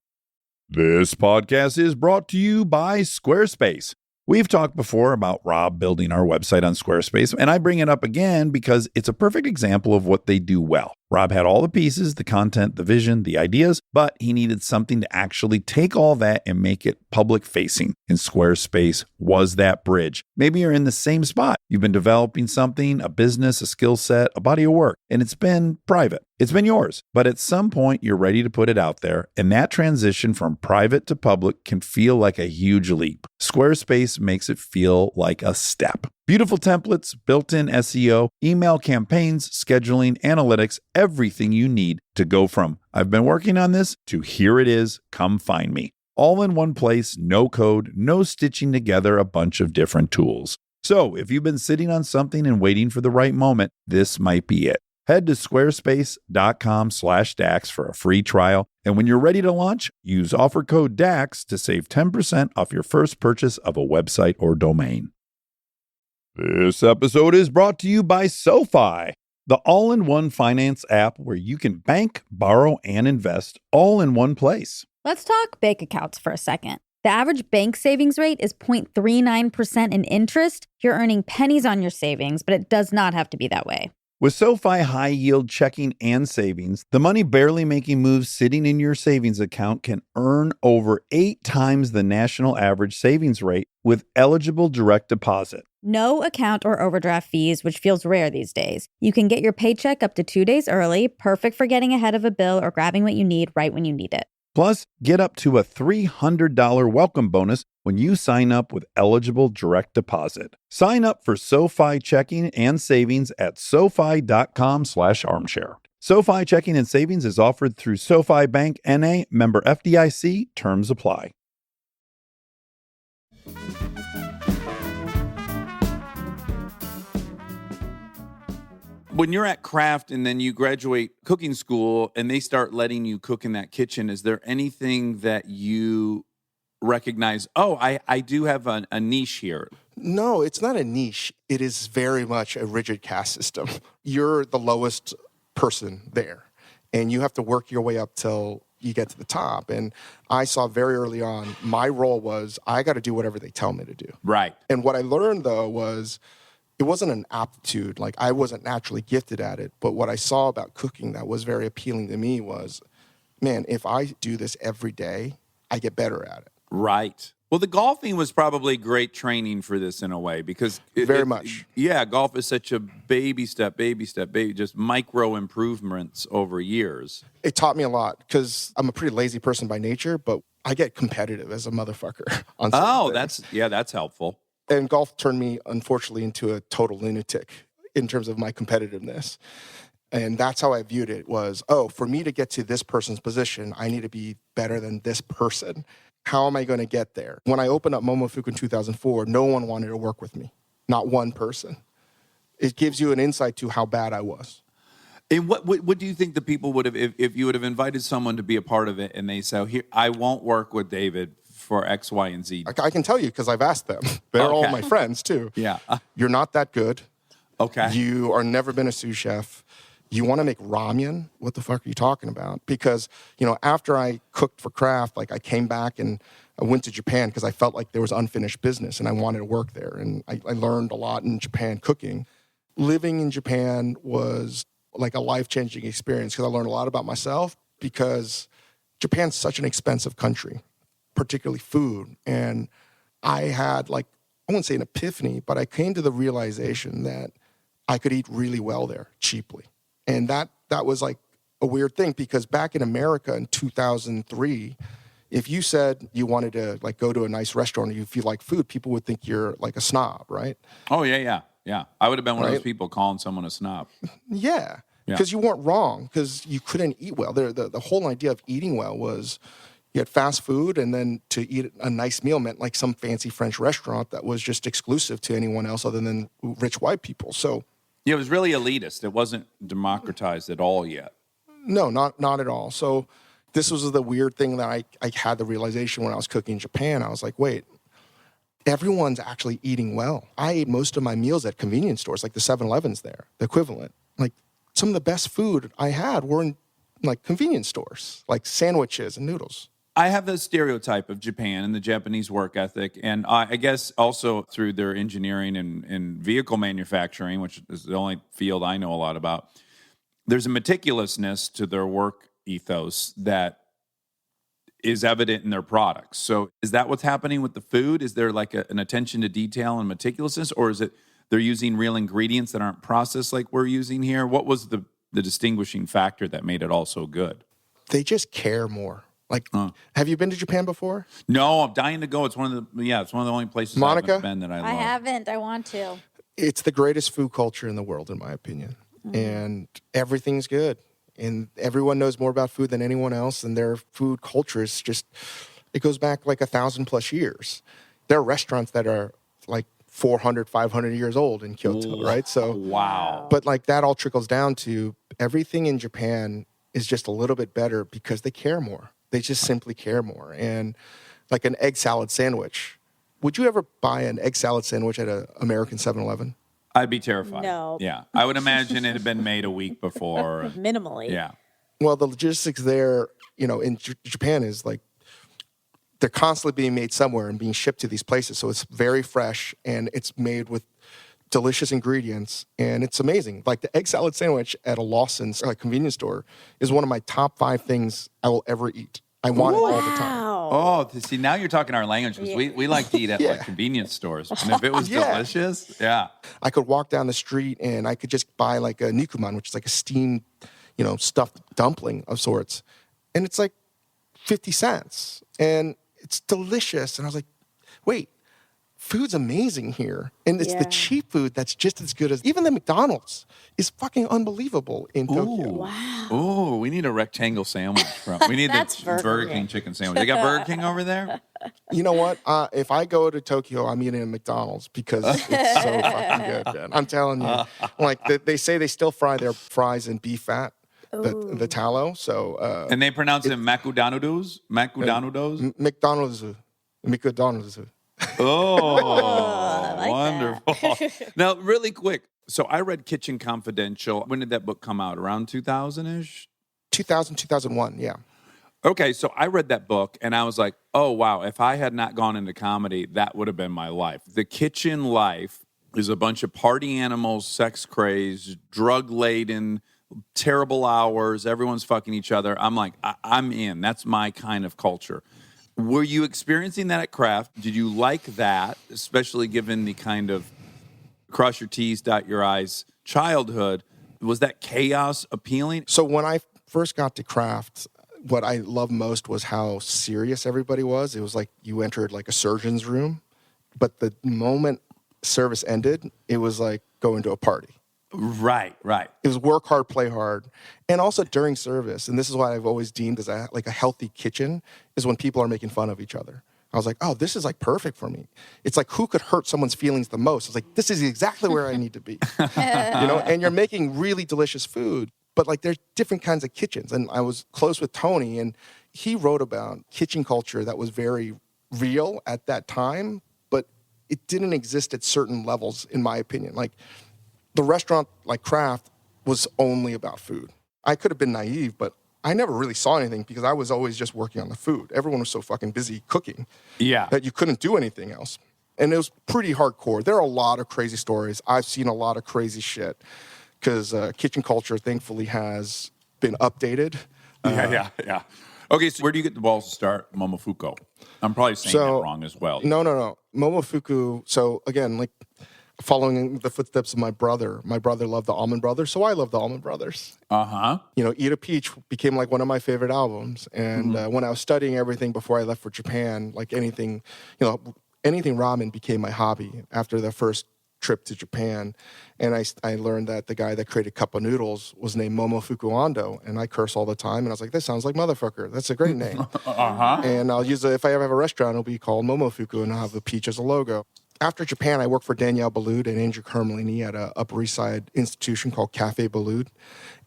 This podcast is brought to you by Squarespace. We've talked before about Rob building our website on Squarespace, and I bring it up again because it's a perfect example of what they do well. Rob had all the pieces, the content, the vision, the ideas, but he needed something to actually take all that and make it public facing. And Squarespace was that bridge. Maybe you're in the same spot. You've been developing something, a business, a skill set, a body of work, and it's been private. It's been yours, but at some point you're ready to put it out there, and that transition from private to public can feel like a huge leap. Squarespace makes it feel like a step. Beautiful templates, built-in SEO, email campaigns, scheduling, analytics, everything you need to go from I've been working on this to here it is, come find me. All in one place, no code, no stitching together a bunch of different tools. So if you've been sitting on something and waiting for the right moment, this might be it. Head to squarespace.com/DAX for a free trial. And when you're ready to launch, use offer code DAX to save 10% off your first purchase of a website or domain. This episode is brought to you by SoFi, the all-in-one finance app where you can bank, borrow, and invest all in one place. Let's talk bank accounts for a second. The average bank savings rate is 0.39% in interest. You're earning pennies on your savings, but it does not have to be that way. With SoFi high-yield checking and savings, the money barely making moves sitting in your savings account can earn over 8 times the national average savings rate with eligible direct deposit. No account or overdraft fees, which feels rare these days. You can get your paycheck up to 2 days early, perfect for getting ahead of a bill or grabbing what you need right when you need it. Plus, get up to a $300 welcome bonus when you sign up with eligible direct deposit. Sign up for SoFi checking and savings at SoFi.com/armchair. SoFi checking and savings is offered through SoFi Bank NA, member FDIC. Terms apply. When you're at craft and then you graduate cooking school and they start letting you cook in that kitchen, is there anything that you recognize, I do have a niche here? No, it's not a niche. It is very much a rigid caste system. You're the lowest person there, and you have to work your way up till you get to the top. And I saw very early on, my role was I got to do whatever they tell me to do. Right. And what I learned, though, was it wasn't an aptitude. Like, I wasn't naturally gifted at it. But what I saw about cooking that was very appealing to me was, man, if I do this every day, I get better at it. Right. Well, the golfing was probably great training for this in a way because Very much. Yeah, golf is such a baby step, just micro improvements over years. It taught me a lot because I'm a pretty lazy person by nature, but I get competitive as a motherfucker on certain things. That's helpful. And golf turned me, unfortunately, into a total lunatic in terms of my competitiveness. And that's how I viewed it was, for me to get to this person's position, I need to be better than this person. How am I going to get there? When I opened up Momofuku in 2004, no one wanted to work with me. Not one person. It gives you an insight to how bad I was. And what do you think the people would have, if you would have invited someone to be a part of it and they say, here, I won't work with David for X, Y, and Z? I can tell you because I've asked them. They're all my friends too. Yeah. You're not that good. Okay. You are never been a sous chef. You want to make ramen? What the fuck are you talking about? Because, after I cooked for Kraft, I came back and I went to Japan because I felt like there was unfinished business and I wanted to work there. And I learned a lot in Japan cooking. Living in Japan was like a life-changing experience because I learned a lot about myself because Japan's such an expensive country, particularly food. And I had I wouldn't say an epiphany, but I came to the realization that I could eat really well there cheaply. And that was like a weird thing because back in America in 2003, if you said you wanted to go to a nice restaurant or you feel like food, people would think you're like a snob, right? Oh, yeah. I would have been one of those people calling someone a snob. Yeah, because you weren't wrong because you couldn't eat well. The whole idea of eating well was you had fast food and then to eat a nice meal meant like some fancy French restaurant that was just exclusive to anyone else other than rich white people. So yeah, it was really elitist. It wasn't democratized at all yet. No, not at all. So this was the weird thing that I had the realization when I was cooking in Japan. I was like, wait, everyone's actually eating well. I ate most of my meals at convenience stores, like the 7-Elevens there, the equivalent. Like some of the best food I had were in convenience stores, like sandwiches and noodles. I have the stereotype of Japan and the Japanese work ethic, and I guess also through their engineering and vehicle manufacturing, which is the only field I know a lot about, there's a meticulousness to their work ethos that is evident in their products. So is that what's happening with the food? Is there an attention to detail and meticulousness, or is it they're using real ingredients that aren't processed like we're using here? What was the distinguishing factor that made it all so good? They just care more. Have you been to Japan before? No, I'm dying to go. It's one of the only places Monica? I've been that I love. I haven't. I want to. It's the greatest food culture in the world, in my opinion. And everything's good. And everyone knows more about food than anyone else. And their food culture is it goes back 1,000+ years. There are restaurants that are 400, 500 years old in Kyoto, right? So, wow. But that all trickles down to everything in Japan is just a little bit better because they care more. They just simply care more. And an egg salad sandwich. Would you ever buy an egg salad sandwich at an American 7-Eleven? I'd be terrified. No. Yeah. I would imagine it had been made a week before. Minimally. Yeah. Well, the logistics there, in Japan is they're constantly being made somewhere and being shipped to these places. So it's very fresh and it's made with delicious ingredients, and it's amazing. The egg salad sandwich at a Lawson's convenience store is one of my top 5 things I will ever eat. I want it all the time. Oh, see, now you're talking our language. Yeah. We like to eat at convenience stores. And if it was delicious, I could walk down the street and I could just buy a nikuman, which is a steamed, stuffed dumpling of sorts. And it's 50 cents. And it's delicious. And I was like, wait, food's amazing here. And it's the cheap food that's just as good as even the McDonald's is fucking unbelievable in Tokyo. Wow. Oh, we need a rectangle sandwich. We need the Burger King chicken sandwich. They got Burger King over there? You know what? If I go to Tokyo, I'm eating at McDonald's because it's so fucking good, man. I'm telling you. They say they still fry their fries in beef fat. The tallow, so and they pronounce it McDonald's. McDonald's. Oh, like wonderful. Now, really quick. So I read Kitchen Confidential. When did that book come out? Around 2000-ish? 2001, yeah. Okay, so I read that book and I was like, oh, wow, if I had not gone into comedy, that would have been my life. The kitchen life is a bunch of party animals, sex crazed, drug-laden, terrible hours, everyone's fucking each other. I'm like, I'm in. That's my kind of culture. Were you experiencing that at Kraft? Did you like that, especially given the kind of cross your T's, dot your I's childhood? Was that chaos appealing? So when I first got to Kraft, what I loved most was how serious everybody was. It was like you entered like a surgeon's room, but the moment service ended, it was like going to a party. Right. It was work hard, play hard. And also during service, and this is what I've always deemed as a healthy kitchen, is when people are making fun of each other. I was like, oh, this is like perfect for me. It's like, who could hurt someone's feelings the most? It's like, this is exactly where I need to be. And you're making really delicious food, but like there's different kinds of kitchens. And I was close with Tony, and he wrote about kitchen culture that was very real at that time, but it didn't exist at certain levels, in my opinion. Like, the restaurant, like Kraft, was only about food. I could have been naive, but I never really saw anything because I was always just working on the food. Everyone was so fucking busy cooking that you couldn't do anything else. And it was pretty hardcore. There are a lot of crazy stories. I've seen a lot of crazy shit because kitchen culture, thankfully, has been updated. Yeah. Okay, so where do you get the balls to start Momofuku? I'm probably saying that wrong as well. No. Momofuku, so again, like, following the footsteps of my brother. My brother loved the Allman Brothers, so I love the Allman Brothers. Eat a Peach became like one of my favorite albums. And when I was studying everything before I left for Japan, like anything ramen became my hobby after the first trip to Japan. And I learned that the guy that created cup of noodles was named Momofuku Ando, and I curse all the time. And I was like, this sounds like motherfucker. That's a great name. And I'll use it if I ever have a restaurant. It'll be called Momofuku, and I'll have the peach as a logo. After Japan, I worked for Danielle Balud and Andrew Carmelini at a Upper East Side institution called Cafe Balud.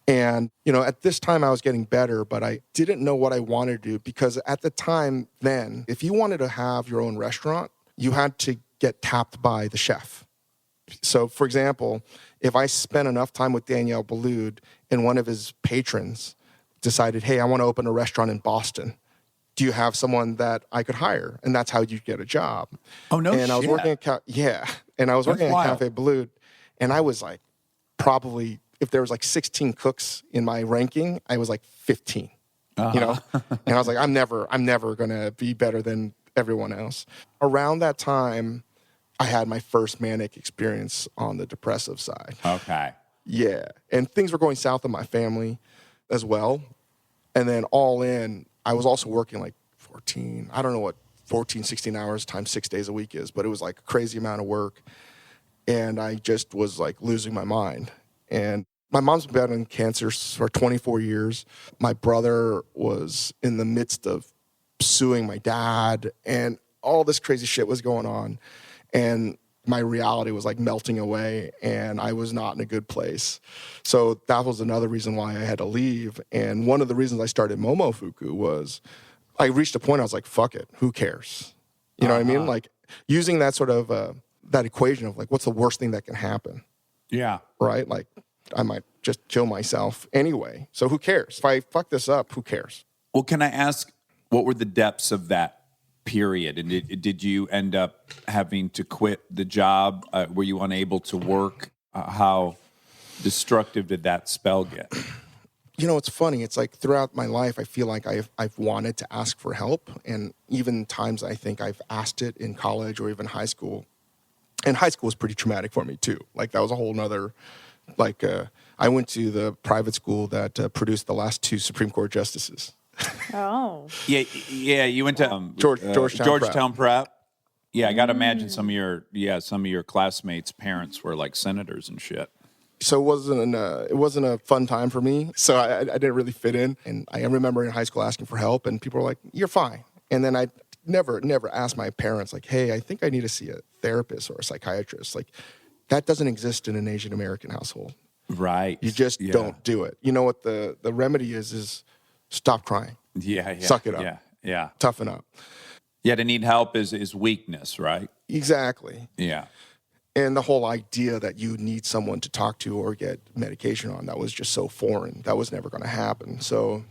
And, at this time I was getting better, but I didn't know what I wanted to do because at the time then, if you wanted to have your own restaurant, you had to get tapped by the chef. So, for example, if I spent enough time with Danielle Balud and one of his patrons decided, hey, I want to open a restaurant in Boston, do you have someone that I could hire? And that's how you get a job. Oh, no shit. And I was working at and I was working at Cafe Balud, and I was like, probably, if there was like 16 cooks in my ranking, I was like 15. And I was like, I'm never gonna be better than everyone else. Around that time, I had my first manic experience on the depressive side. Okay. Yeah. And things were going south in my family as well. And then all in, I was also working like 14, 16 hours times 6 days a week is, but it was like a crazy amount of work. And I just was like losing my mind. And my mom's been battling cancer for 24 years. My brother was in the midst of suing my dad, and all this crazy shit was going on. And my reality was like melting away, and I was not in a good place. So that was another reason why I had to leave. And one of the reasons I started Momofuku was I reached a point I was like, fuck it, who cares? You know what I mean? Like using that sort of, that equation of like, what's the worst thing that can happen? Yeah. Right? Like I might just kill myself anyway. So who cares? If I fuck this up, who cares? Well, can I ask, what were the depths of that period? And did you end up having to quit the job? Were you unable to work? How destructive did that spell get? It's funny. It's like throughout my life, I feel like I've wanted to ask for help. And even times I think I've asked it in college or even high school. And high school was pretty traumatic for me too. Like that was a whole nother, I went to the private school that produced the last two Supreme Court justices. Oh. Yeah. You went to Georgetown Prep. Yeah, I got to imagine some of your classmates' parents were like senators and shit. So it wasn't a fun time for me. So I didn't really fit in. And I remember in high school asking for help, and people were like, "You're fine." And then I never asked my parents like, "Hey, I think I need to see a therapist or a psychiatrist." Like that doesn't exist in an Asian American household. Right. You just don't do it. You know what the remedy is stop crying. Yeah. Suck it up. Yeah. Toughen up. Yeah, to need help is weakness, right? Exactly. Yeah. And the whole idea that you need someone to talk to or get medication on, that was just so foreign. That was never going to happen. So,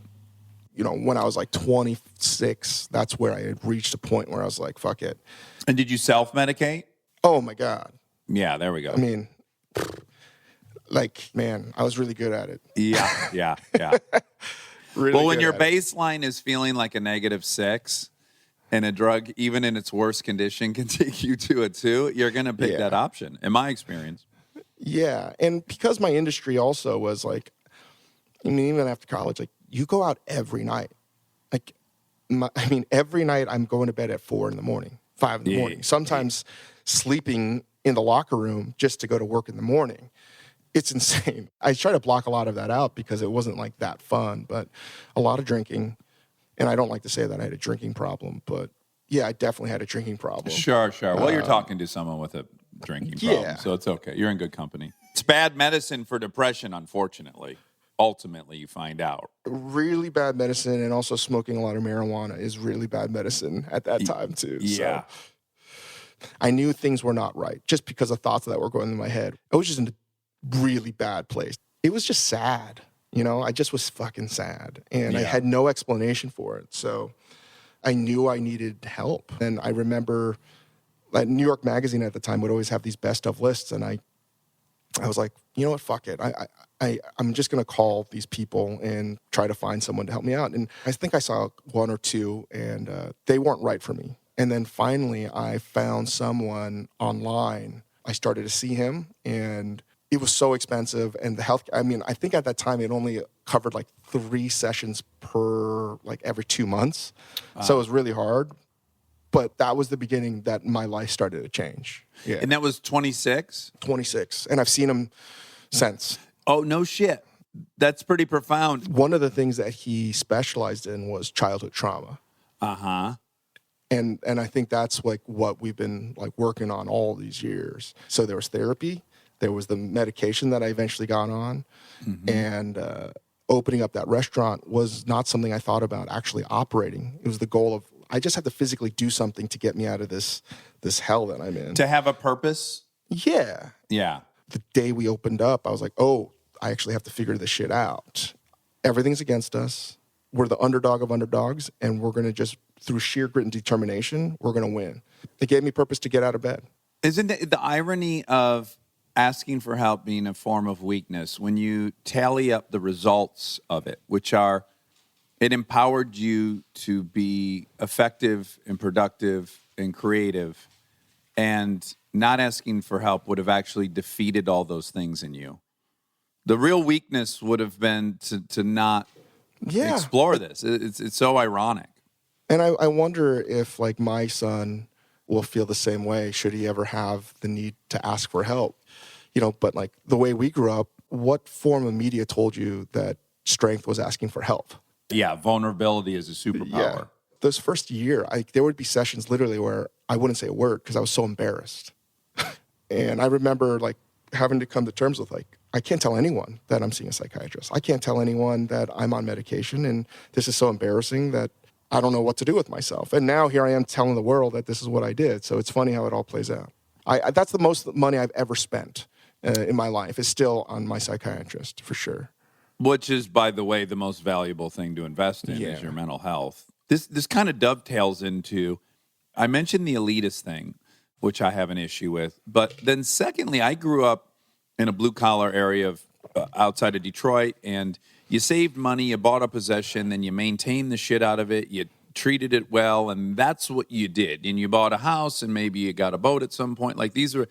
when I was like 26, that's where I had reached a point where I was like, fuck it. And did you self-medicate? Oh, my God. Yeah, there we go. I mean, man, I was really good at it. Yeah. Really well, when your baseline is feeling like a -6, and a drug, even in its worst condition, can take you to a 2, you're going to pick that option, in my experience. Yeah. And because my industry also was like, I mean, even after college, like you go out every night. Like, every night I'm going to bed at 4 in the morning, 5 in the morning, sometimes sleeping in the locker room just to go to work in the morning. It's insane. I try to block a lot of that out because it wasn't like that fun, but a lot of drinking. And I don't like to say that I had a drinking problem, but yeah, I definitely had a drinking problem. Sure. Well, you're talking to someone with a drinking problem, so it's okay. You're in good company. It's bad medicine for depression, unfortunately. Ultimately, you find out. Really bad medicine, and also smoking a lot of marijuana is really bad medicine at that time, too. Yeah. So I knew things were not right just because of thoughts that were going in my head. I was just in a really bad place. It was just sad. I just was fucking sad. And I had no explanation for it. So I knew I needed help. And I remember New York Magazine at the time would always have these best of lists. And I was like, you know what, fuck it. I'm just going to call these people and try to find someone to help me out. And I think I saw 1 or 2, and they weren't right for me. And then finally, I found someone online. I started to see him, and it was so expensive. And the health, I think at that time, it only covered like 3 sessions per, like every 2 months. So it was really hard. But that was the beginning that my life started to change. Yeah. And that was 26? 26. And I've seen him since. Oh, no shit. That's pretty profound. One of the things that he specialized in was childhood trauma. Uh-huh. And I think that's like what we've been like working on all these years. So there was therapy, there was the medication that I eventually got on, and opening up that restaurant was not something I thought about actually operating. It was the goal of, I just had to physically do something to get me out of this hell that I'm in. To have a purpose? Yeah. Yeah. The day we opened up, I was like, oh, I actually have to figure this shit out. Everything's against us. We're the underdog of underdogs, and we're going to just, through sheer grit and determination, we're going to win. It gave me purpose to get out of bed. Isn't the irony of asking for help being a form of weakness when you tally up the results of it, which are, it empowered you to be effective and productive and creative, and not asking for help would have actually defeated all those things in you. The real weakness would have been to not explore this. It's so ironic. And I wonder if, like, my son will feel the same way should he ever have the need to ask for help. But like the way we grew up, what form of media told you that strength was asking for help? Yeah, vulnerability is a superpower. Yeah. This first year, there would be sessions literally where I wouldn't say a word because I was so embarrassed. And I remember like having to come to terms with like, I can't tell anyone that I'm seeing a psychiatrist. I can't tell anyone that I'm on medication, and this is so embarrassing that I don't know what to do with myself. And now here I am telling the world that this is what I did. So it's funny how it all plays out. That's the most money I've ever spent in my life is still on my psychiatrist, for sure. Which is, by the way, the most valuable thing to invest in is your mental health. This kind of dovetails into, I mentioned the elitist thing, which I have an issue with. But then secondly, I grew up in a blue-collar area of outside of Detroit, and you saved money, you bought a possession, then you maintained the shit out of it, you treated it well, and that's what you did. And you bought a house, and maybe you got a boat at some point. Like these are...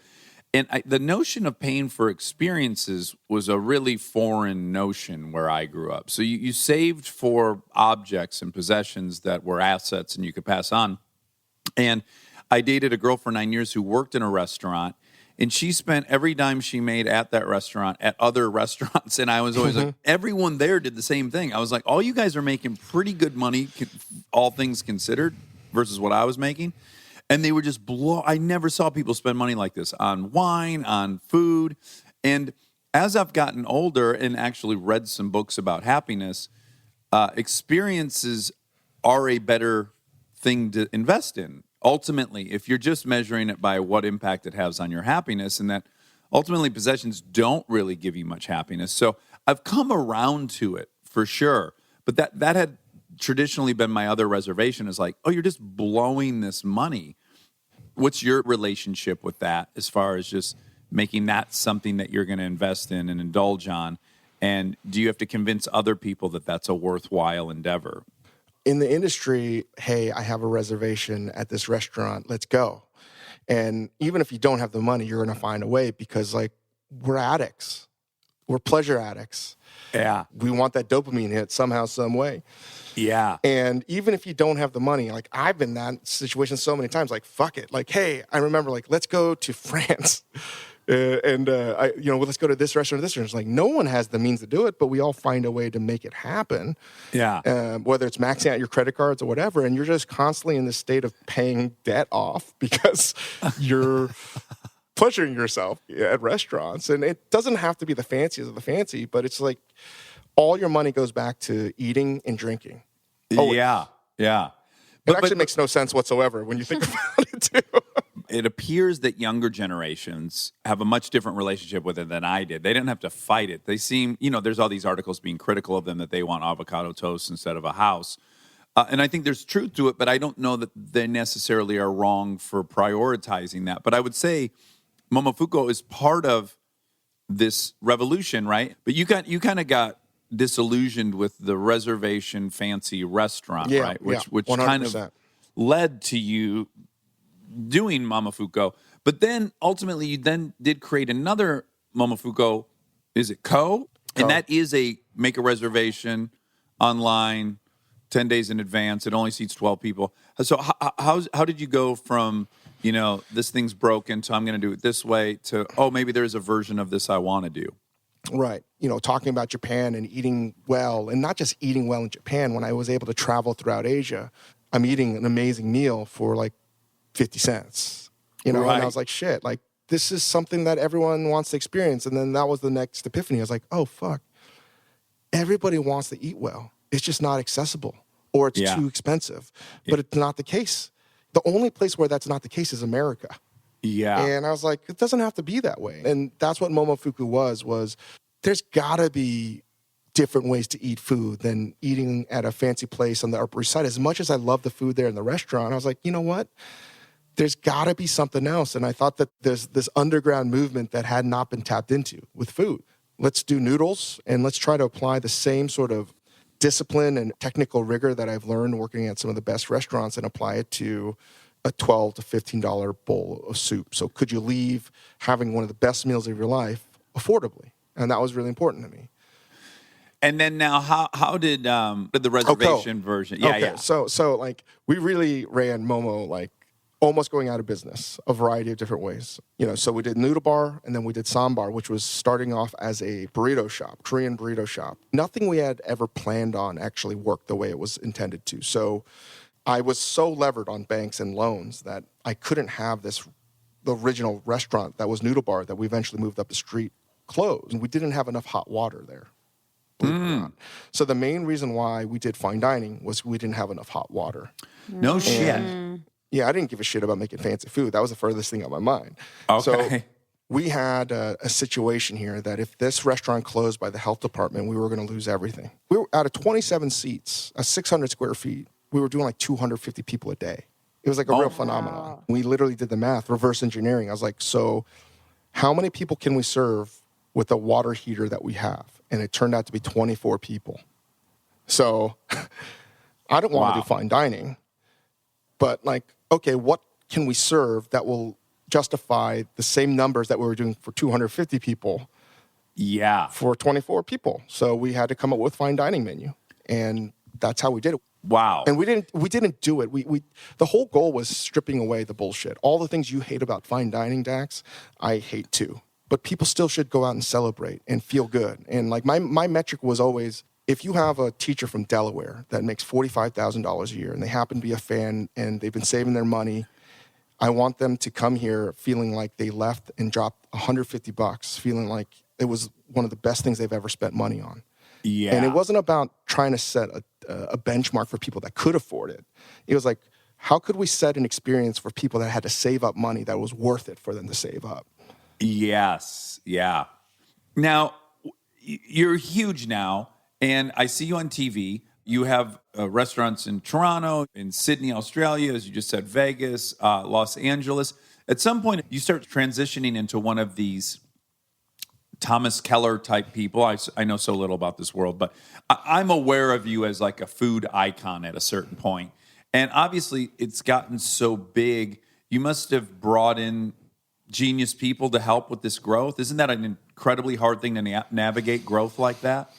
And the notion of paying for experiences was a really foreign notion where I grew up. So you saved for objects and possessions that were assets and you could pass on. And I dated a girl for 9 years who worked in a restaurant, and she spent every dime she made at that restaurant at other restaurants. And I was always like, everyone there did the same thing. I was like, all you guys are making pretty good money, all things considered, versus what I was making. And they were just I never saw people spend money like this on wine, on food. And as I've gotten older and actually read some books about happiness, experiences are a better thing to invest in. Ultimately, if you're just measuring it by what impact it has on your happiness, and that ultimately possessions don't really give you much happiness. So I've come around to it for sure. But that had traditionally been my other reservation, is like, oh, you're just blowing this money. What's your relationship with that as far as just making that something that you're going to invest in and indulge on? And do you have to convince other people that that's a worthwhile endeavor? in the industry, hey, I have a reservation at this restaurant, let's go. And even if you don't have the money, you're going to find a way because like we're addicts. We're pleasure addicts. Yeah. We want that dopamine hit somehow, some way. Yeah. And even if you don't have the money, like I've been in that situation so many times, like, fuck it. Like, hey, I remember like, let's go to France. Let's go to this restaurant, this restaurant. It's like no one has the means to do it, but we all find a way to make it happen. Yeah. Whether it's maxing out your credit cards or whatever, and you're just constantly in this state of paying debt off because you're pleasuring yourself at restaurants. And it doesn't have to be the fanciest of the fancy, but it's like all your money goes back to eating and drinking. Yeah. Yeah. It actually makes no sense whatsoever when you think about it too. It appears that younger generations have a much different relationship with it than I did. They didn't have to fight it. They seem, there's all these articles being critical of them that they want avocado toast instead of a house. And I think there's truth to it, but I don't know that they necessarily are wrong for prioritizing that. But I would say Momofuku is part of this revolution, right? But you kind of got disillusioned with the reservation fancy restaurant, right? Which 100%. kind of led to you doing Momofuku. But then ultimately you then did create another Momofuku. Is it Co? And that is make a reservation online 10 days in advance. It only seats 12 people. So how did you go from, this thing's broken, so I'm going to do it this way, to, maybe there's a version of this I want to do? Right. Talking about Japan and eating well, and not just eating well in Japan. When I was able to travel throughout Asia, I'm eating an amazing meal for like 50 cents, Right. And I was like, shit, like this is something that everyone wants to experience. And then that was the next epiphany. I was like, oh, fuck. Everybody wants to eat well. It's just not accessible or it's too expensive, but it's not the case. The only place where that's not the case is America. Yeah. And I was like, it doesn't have to be that way. And that's what Momofuku was there's gotta be different ways to eat food than eating at a fancy place on the Upper East Side. As much as I love the food there in the restaurant, I was like, you know what? There's gotta be something else. And I thought that there's this underground movement that had not been tapped into with food. Let's do noodles and let's try to apply the same sort of discipline and technical rigor that I've learned working at some of the best restaurants and apply it to a $12 to $15 bowl of soup. So could you leave having one of the best meals of your life affordably? And that was really important to me. And then now, how did the reservation version? Yeah, okay. yeah. So like we really ran Momo like almost going out of business a variety of different ways. So we did noodle bar and then we did sambar, which was starting off as a burrito shop, Korean burrito shop. Nothing we had ever planned on actually worked the way it was intended to. So I was so levered on banks and loans that I couldn't have the original restaurant that was noodle bar that we eventually moved up the street closed. And we didn't have enough hot water there. So the main reason why we did fine dining was we didn't have enough hot water. No shit. Yeah, I didn't give a shit about making fancy food. That was the furthest thing out of my mind. Okay. So we had a situation here that if this restaurant closed by the health department, we were going to lose everything. We were out of 27 seats, 600 square feet. We were doing like 250 people a day. It was like a real phenomenon. Wow. We literally did the math, reverse engineering. I was like, so how many people can we serve with the water heater that we have? And it turned out to be 24 people. So I don't want to do fine dining, but like, okay, what can we serve that will justify the same numbers that we were doing for 250 people? Yeah. For 24 people. So we had to come up with fine dining menu. And that's how we did it. Wow. And we didn't do it. We the whole goal was stripping away the bullshit. All the things you hate about fine dining, Dax, I hate too. But people still should go out and celebrate and feel good. And like my metric was always, if you have a teacher from Delaware that makes $45,000 a year and they happen to be a fan and they've been saving their money, I want them to come here feeling like they left and dropped $150, feeling like it was one of the best things they've ever spent money on. Yeah. And it wasn't about trying to set a benchmark for people that could afford it. It was like, how could we set an experience for people that had to save up money that was worth it for them to save up? Yes. Yeah. Now, you're huge now, and I see you on TV. You have restaurants in Toronto, in Sydney, Australia, as you just said, Vegas, Los Angeles. At some point, you start transitioning into one of these Thomas Keller type people. I know so little about this world, but I'm aware of you as like a food icon at a certain point. And obviously, it's gotten so big. You must have brought in genius people to help with this growth. Isn't that an incredibly hard thing to navigate growth like that?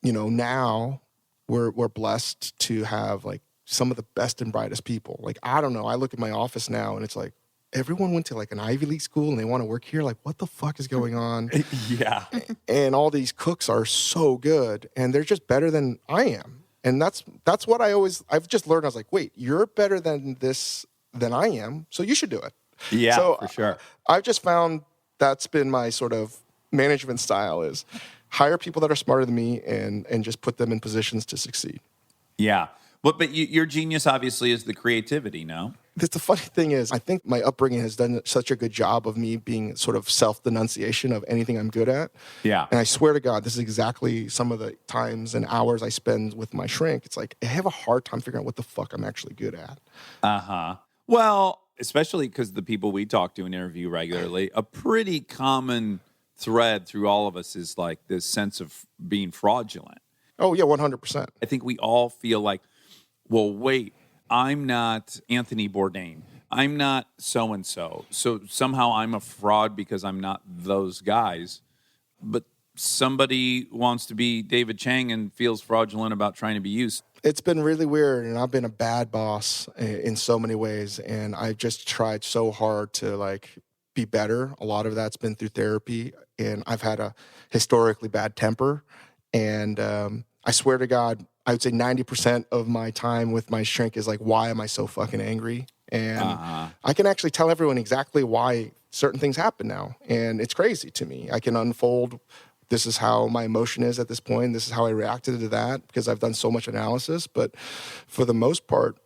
Now we're blessed to have like some of the best and brightest people. Like, I don't know. I look at my office now and it's like, everyone went to like an Ivy League school and they want to work here. Like, what the fuck is going on? Yeah. And all these cooks are so good and they're just better than I am. And that's what I've just learned. I was like, wait, you're better than I am. So you should do it. Yeah, so for sure. I've just found that's been my sort of management style is hire people that are smarter than me and just put them in positions to succeed. Yeah. But your genius obviously is the creativity, no? The funny thing is, I think my upbringing has done such a good job of me being sort of self-denunciation of anything I'm good at. Yeah. And I swear to God, this is exactly some of the times and hours I spend with my shrink. It's like, I have a hard time figuring out what the fuck I'm actually good at. Uh-huh. Well, especially because the people we talk to and interview regularly, a pretty common thread through all of us is like this sense of being fraudulent. Oh, yeah, 100%. I think we all feel like, well, wait, I'm not Anthony Bourdain. I'm not so-and-so. So somehow I'm a fraud because I'm not those guys. But somebody wants to be David Chang and feels fraudulent about trying to be you. It's been really weird, and I've been a bad boss in so many ways, and I've just tried so hard to, like, be better. A lot of that's been through therapy, and I've had a historically bad temper, and I swear to God, I would say 90% of my time with my shrink is like, why am I so fucking angry? And I can actually tell everyone exactly why certain things happen now. And it's crazy to me. I can unfold, this is how my emotion is at this point. This is how I reacted to that because I've done so much analysis. But for the most part,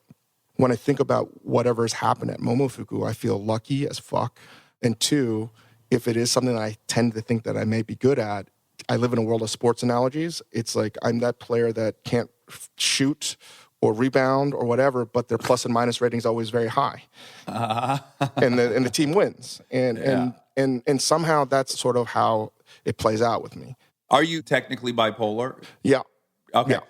when I think about whatever has happened at Momofuku, I feel lucky as fuck. And two, if it is something that I tend to think that I may be good at, I live in a world of sports analogies. It's like I'm that player that can't shoot or rebound or whatever, but their plus and minus rating is always very high, and the team wins. And somehow that's sort of how it plays out with me. Are you technically bipolar? Yeah. Okay. Yeah.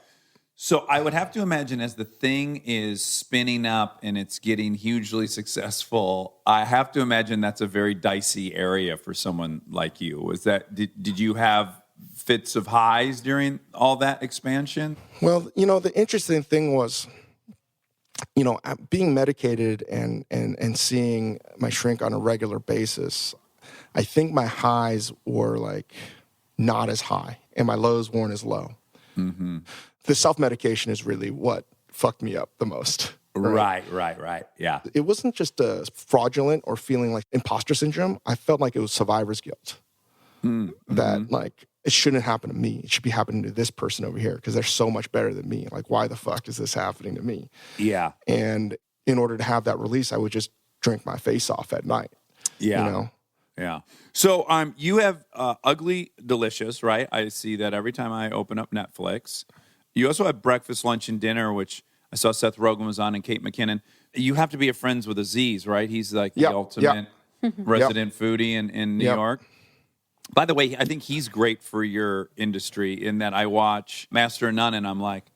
So I would have to imagine as the thing is spinning up and it's getting hugely successful, I have to imagine that's a very dicey area for someone like you. Was that did you have fits of highs during all that expansion? Well, the interesting thing was, being medicated and seeing my shrink on a regular basis, I think my highs were like not as high and my lows weren't as low. Mm-hmm. The self-medication is really what fucked me up the most. Right. Yeah. It wasn't just a fraudulent or feeling like imposter syndrome. I felt like it was survivor's guilt. Mm-hmm. That like, it shouldn't happen to me. It should be happening to this person over here because they're so much better than me. Like, why the fuck is this happening to me? Yeah. And in order to have that release, I would just drink my face off at night. Yeah. Yeah. So you have Ugly Delicious, right? I see that every time I open up Netflix. You also have Breakfast, Lunch, and Dinner, which I saw Seth Rogen was on and Kate McKinnon. You have to be friends with Aziz, right? He's like the ultimate resident foodie in New York. By the way, I think he's great for your industry in that I watch Master of None and I'm like,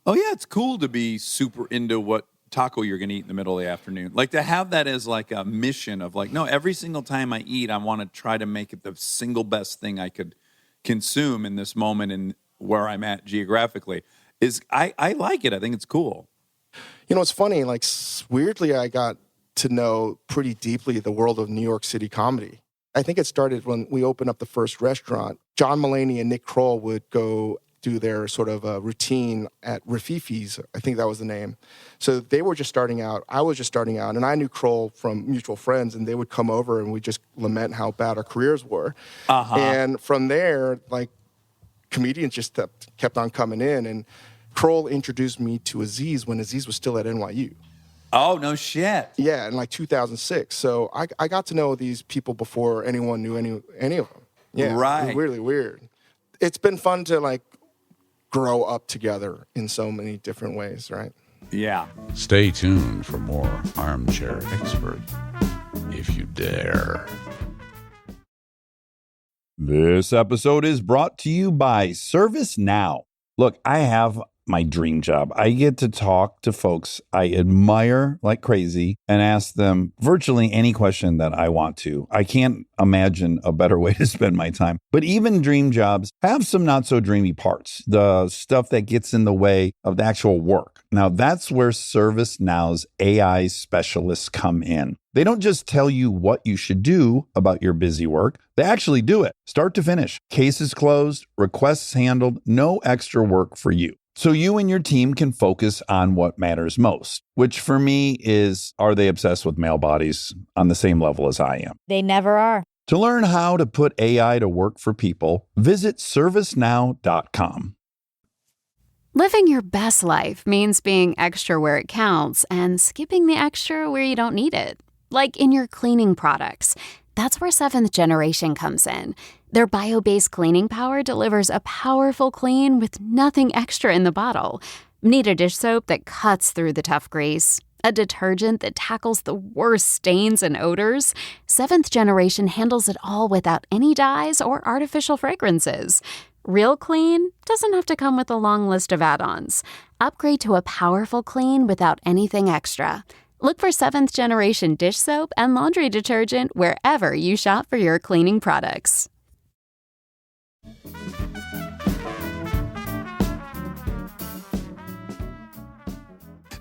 oh yeah, it's cool to be super into what taco you're going to eat in the middle of the afternoon. Like to have that as like a mission of like, no, every single time I eat, I want to try to make it the single best thing I could consume in this moment and where I'm at geographically. I like it. I think it's cool. It's funny, like weirdly, I got to know pretty deeply the world of New York City comedy. I think it started when we opened up the first restaurant. John Mulaney and Nick Kroll would go do their sort of routine at Rafifi's. I think that was the name. So they were just starting out. I was just starting out. And I knew Kroll from mutual friends. And they would come over and we'd just lament how bad our careers were. Uh-huh. And from there, like, comedians just kept on coming in. And Kroll introduced me to Aziz when Aziz was still at NYU. Oh, no shit. Yeah, in like 2006. So I got to know these people before anyone knew any of them. Yeah, right. It was really weird. It's been fun to like grow up together in so many different ways, right? Yeah. Stay tuned for more Armchair Expert, if you dare. This episode is brought to you by ServiceNow. Look, I have my dream job. I get to talk to folks I admire like crazy and ask them virtually any question that I want to. I can't imagine a better way to spend my time. But even dream jobs have some not so dreamy parts, the stuff that gets in the way of the actual work. Now, that's where ServiceNow's AI specialists come in. They don't just tell you what you should do about your busy work. They actually do it, start to finish. Cases closed, requests handled, no extra work for you. So you and your team can focus on what matters most, which for me is, are they obsessed with male bodies on the same level as I am? They never are. To learn how to put AI to work for people, visit servicenow.com. Living your best life means being extra where it counts and skipping the extra where you don't need it. Like in your cleaning products. That's where Seventh Generation comes in. Their bio-based cleaning power delivers a powerful clean with nothing extra in the bottle. Need a dish soap that cuts through the tough grease? A detergent that tackles the worst stains and odors? Seventh Generation handles it all without any dyes or artificial fragrances. Real clean doesn't have to come with a long list of add-ons. Upgrade to a powerful clean without anything extra. Look for Seventh Generation dish soap and laundry detergent wherever you shop for your cleaning products.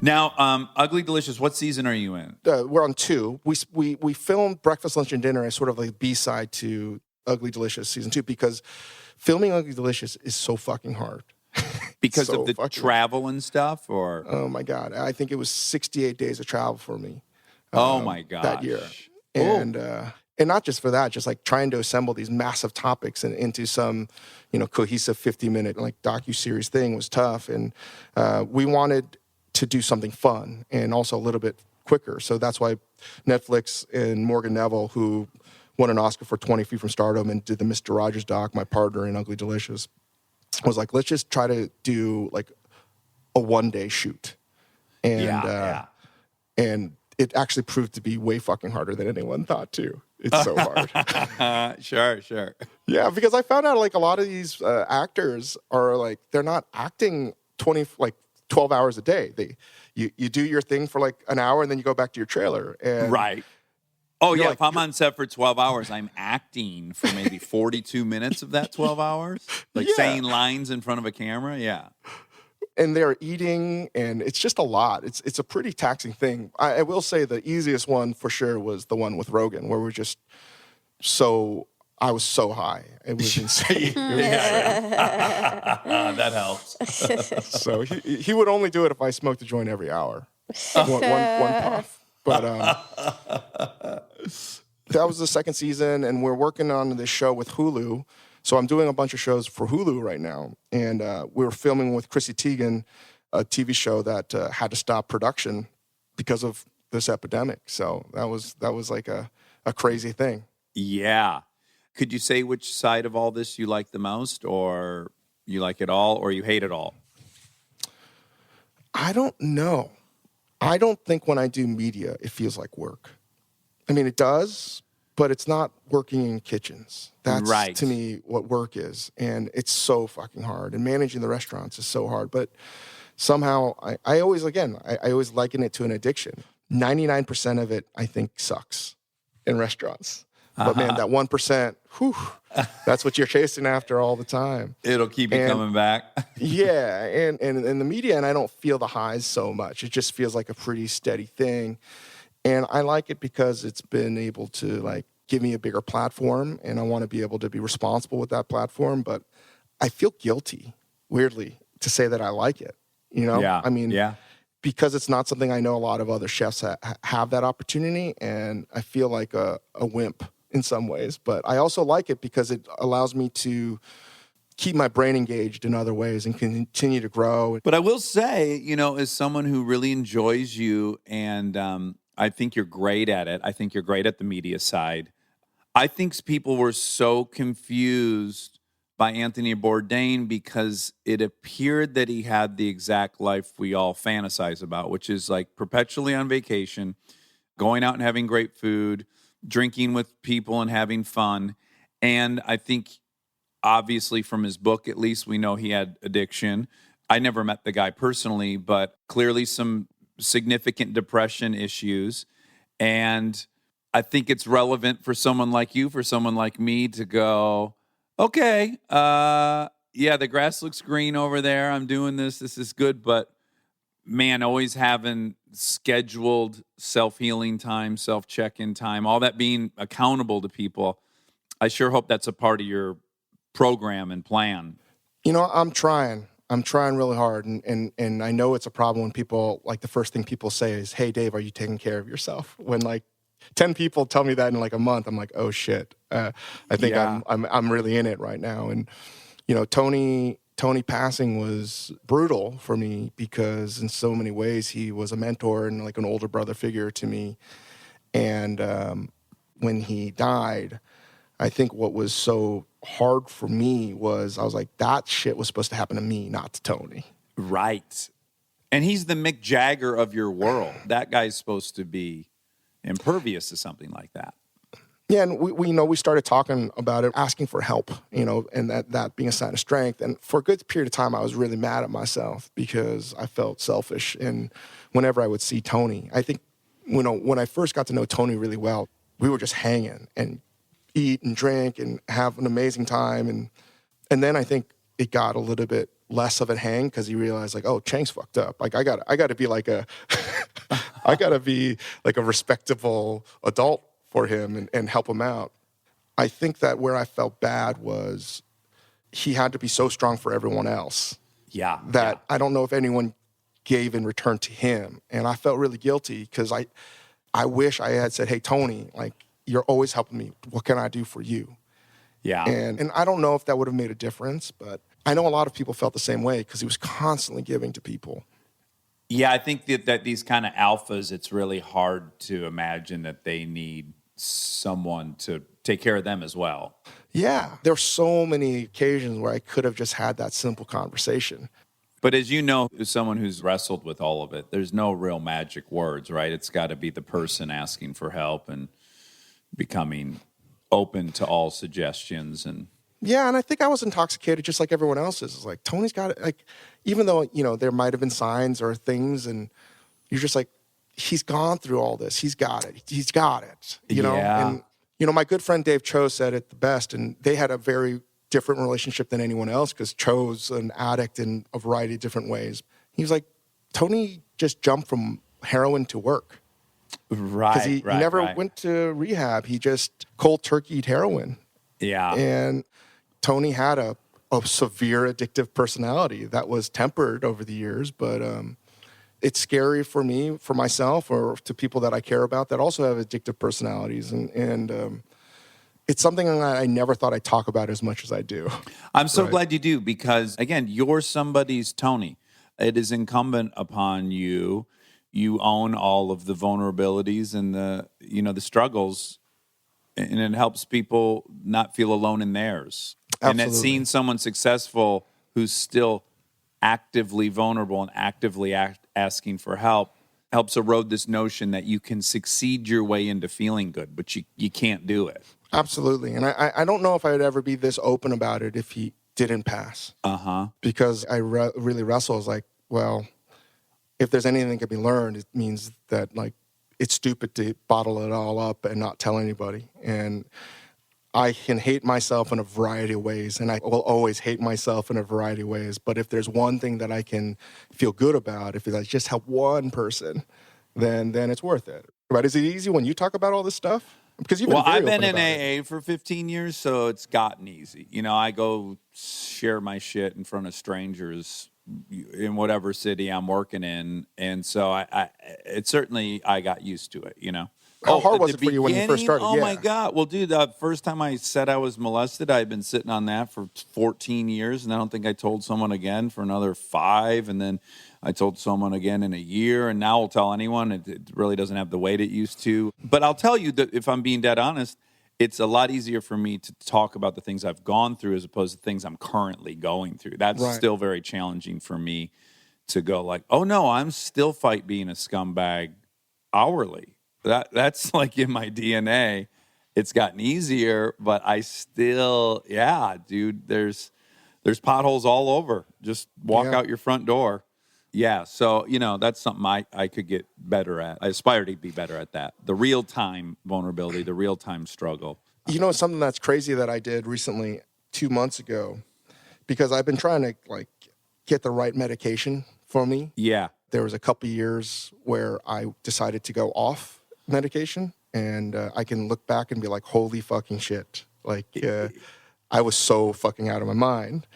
Now, Ugly Delicious, what season are you in? We're on 2. We filmed Breakfast, Lunch, and Dinner as sort of like B-side to Ugly Delicious season 2 because filming Ugly Delicious is so fucking hard. Because so of the travel and stuff, or? Oh my God. I think it was 68 days of travel for me. Oh my God. That year. And not just for that, just like trying to assemble these massive topics into some, cohesive 50-minute like docuseries thing was tough. And we wanted to do something fun and also a little bit quicker. So that's why Netflix and Morgan Neville, who won an Oscar for 20 Feet from Stardom and did the Mr. Rogers doc, my partner in Ugly Delicious, was like, let's just try to do like a one-day shoot. And and it actually proved to be way fucking harder than anyone thought too. It's so hard. Sure. Yeah, because I found out like a lot of these actors are like, they're not acting 12 hours a day. You do your thing for like an hour and then you go back to your trailer. And right. Oh, yeah. Like, if I'm on set for 12 hours, I'm acting for maybe 42 minutes of that 12 hours. Like saying lines in front of a camera. Yeah. And they're eating, and it's just a lot. It's a pretty taxing thing. I will say the easiest one for sure was the one with Rogan, where we're just I was so high. It was insane. That helps. So he would only do it if I smoked a joint every hour. One puff. But that was the second season, and we're working on this show with Hulu. So I'm doing a bunch of shows for Hulu right now, and we're filming with Chrissy Teigen, a TV show that had to stop production because of this epidemic. So that was like a crazy thing. Yeah. Could you say which side of all this you like the most, or you like it all, or you hate it all? I don't know. I don't think when I do media, it feels like work. I mean, it does, but it's not working in kitchens. That's, right, to me, what work is. And it's so fucking hard. And managing the restaurants is so hard. But somehow, I always liken it to an addiction. 99% of it, I think, sucks in restaurants. But man, that 1%, whew, that's what you're chasing after all the time. It'll keep you coming back. Yeah, and in the media, and I don't feel the highs so much. It just feels like a pretty steady thing. And I like it because it's been able to like give me a bigger platform, and I want to be able to be responsible with that platform. But I feel guilty, weirdly, to say that I like it. Yeah. I mean, because it's not something I know a lot of other chefs have that opportunity, and I feel like a wimp in some ways. But I also like it because it allows me to keep my brain engaged in other ways and continue to grow. But I will say, as someone who really enjoys you, and I think you're great at it. I think you're great at the media side. I think people were so confused by Anthony Bourdain because it appeared that he had the exact life we all fantasize about, which is like perpetually on vacation, going out and having great food, drinking with people and having fun. And I think, obviously, from his book, at least, we know he had addiction. I never met the guy personally, but clearly some significant depression issues. And I think it's relevant for someone like you, for someone like me to go, okay, yeah, the grass looks green over there. I'm doing this. This is good. But man, always having scheduled self-healing time, self-check-in time, all that being accountable to people. I sure hope that's a part of your program and plan. I'm trying really hard. And I know it's a problem when people, like, the first thing people say is, hey, Dave, are you taking care of yourself? When like 10 people tell me that in like a month, I'm like, oh shit. I think I'm really in it right now. And, Tony passing was brutal for me because in so many ways he was a mentor and like an older brother figure to me. And when he died, I think what was so hard for me was I was like, that shit was supposed to happen to me, not to Tony. Right. And he's the Mick Jagger of your world. That guy's supposed to be impervious to something like that. Yeah, and we started talking about it, asking for help, and that being a sign of strength. And for a good period of time, I was really mad at myself because I felt selfish. And whenever I would see Tony, I think, when I first got to know Tony really well, we were just hanging and eat and drink and have an amazing time. And then I think it got a little bit less of a hang because he realized, like, oh, Chang's fucked up. Like, I got to be like I got to be like a respectable adult for him and help him out. I think that where I felt bad was he had to be so strong for everyone else. Yeah. That I don't know if anyone gave in return to him. And I felt really guilty because I wish I had said, hey, Tony, like, you're always helping me. What can I do for you? Yeah. And I don't know if that would have made a difference, but I know a lot of people felt the same way because he was constantly giving to people. Yeah, I think that these kind of alphas, it's really hard to imagine that they need someone to take care of them as well. Yeah. There were so many occasions where I could have just had that simple conversation. But as you know, as someone who's wrestled with all of it, there's no real magic words, right? It's got to be the person asking for help and becoming open to all suggestions. And yeah, and I think I was intoxicated just like everyone else is. It's like, Tony's got it. Like, even though, there might have been signs or things, and you're just like, he's gone through all this. He's got it. He's got it. And, my good friend Dave Cho said it the best, and they had a very different relationship than anyone else because Cho's an addict in a variety of different ways. He was like, Tony just jumped from heroin to work. Right. Because he never went to rehab. He just cold turkeyed heroin. Yeah. And Tony had a severe addictive personality that was tempered over the years, but it's scary for me, for myself, or to people that I care about that also have addictive personalities. And it's something that I never thought I'd talk about as much as I do. I'm so glad you do because, again, you're somebody's Tony. It is incumbent upon you. You own all of the vulnerabilities and the struggles, and it helps people not feel alone in theirs. Absolutely. And that seeing someone successful who's still actively vulnerable and actively asking for help helps erode this notion that you can succeed your way into feeling good, but you can't do it. Absolutely. And I don't know if I would ever be this open about it if he didn't pass. Uh-huh. Because I really wrestle. It's like, well, if there's anything that can be learned, it means that, like, it's stupid to bottle it all up and not tell anybody. And I can hate myself in a variety of ways, and I will always hate myself in a variety of ways. But if there's one thing that I can feel good about, if I just help one person, then it's worth it. But is it easy when you talk about all this stuff? Because I've been in AA for 15 years, so it's gotten easy. I go share my shit in front of strangers in whatever city I'm working in, and so I got used to it. How hard was it for you when you first started? Oh, my God. Well, dude, the first time I said I was molested, I had been sitting on that for 14 years, and I don't think I told someone again for another 5, and then I told someone again in a year, and now I'll tell anyone. It really doesn't have the weight it used to. But I'll tell you that if I'm being dead honest, it's a lot easier for me to talk about the things I've gone through as opposed to things I'm currently going through. That's still very challenging for me to go like, oh, no, I'm still fight being a scumbag hourly. That's like in my DNA. it's gotten easier, but I still, yeah, dude, there's potholes all over. Just walk out your front door. Yeah, so, that's something I could get better at. I aspire to be better at that. The real-time vulnerability, the real-time struggle. Something that's crazy that I did recently 2 months ago, because I've been trying to, get the right medication for me. Yeah. There was a couple years where I decided to go off medication, and I can look back and be like, holy fucking shit. I was so fucking out of my mind.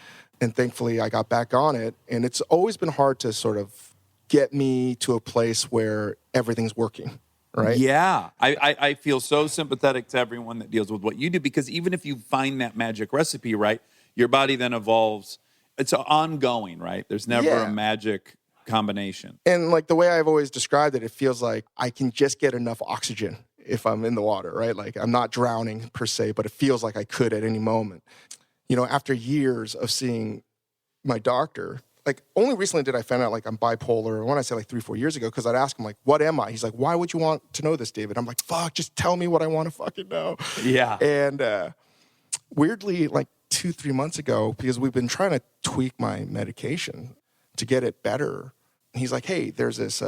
And thankfully, I got back on it. And it's always been hard to sort of get me to a place where everything's working, right? Yeah. I feel so sympathetic to everyone that deals with what you do, because even if you find that magic recipe, right, your body then evolves. It's ongoing, right? There's never a magic combination. And the way I've always described it, it feels like I can just get enough oxygen if I'm in the water, right? I'm not drowning per se, but it feels like I could at any moment. After years of seeing my doctor, only recently did I find out I'm bipolar. When I say 3-4 years ago, because I'd ask him what am I? He's like, why would you want to know this, David? I'm like, fuck, just tell me what I want to fucking know. Yeah. And weirdly, 2-3 months ago, because we've been trying to tweak my medication to get it better. He's like, hey, there's this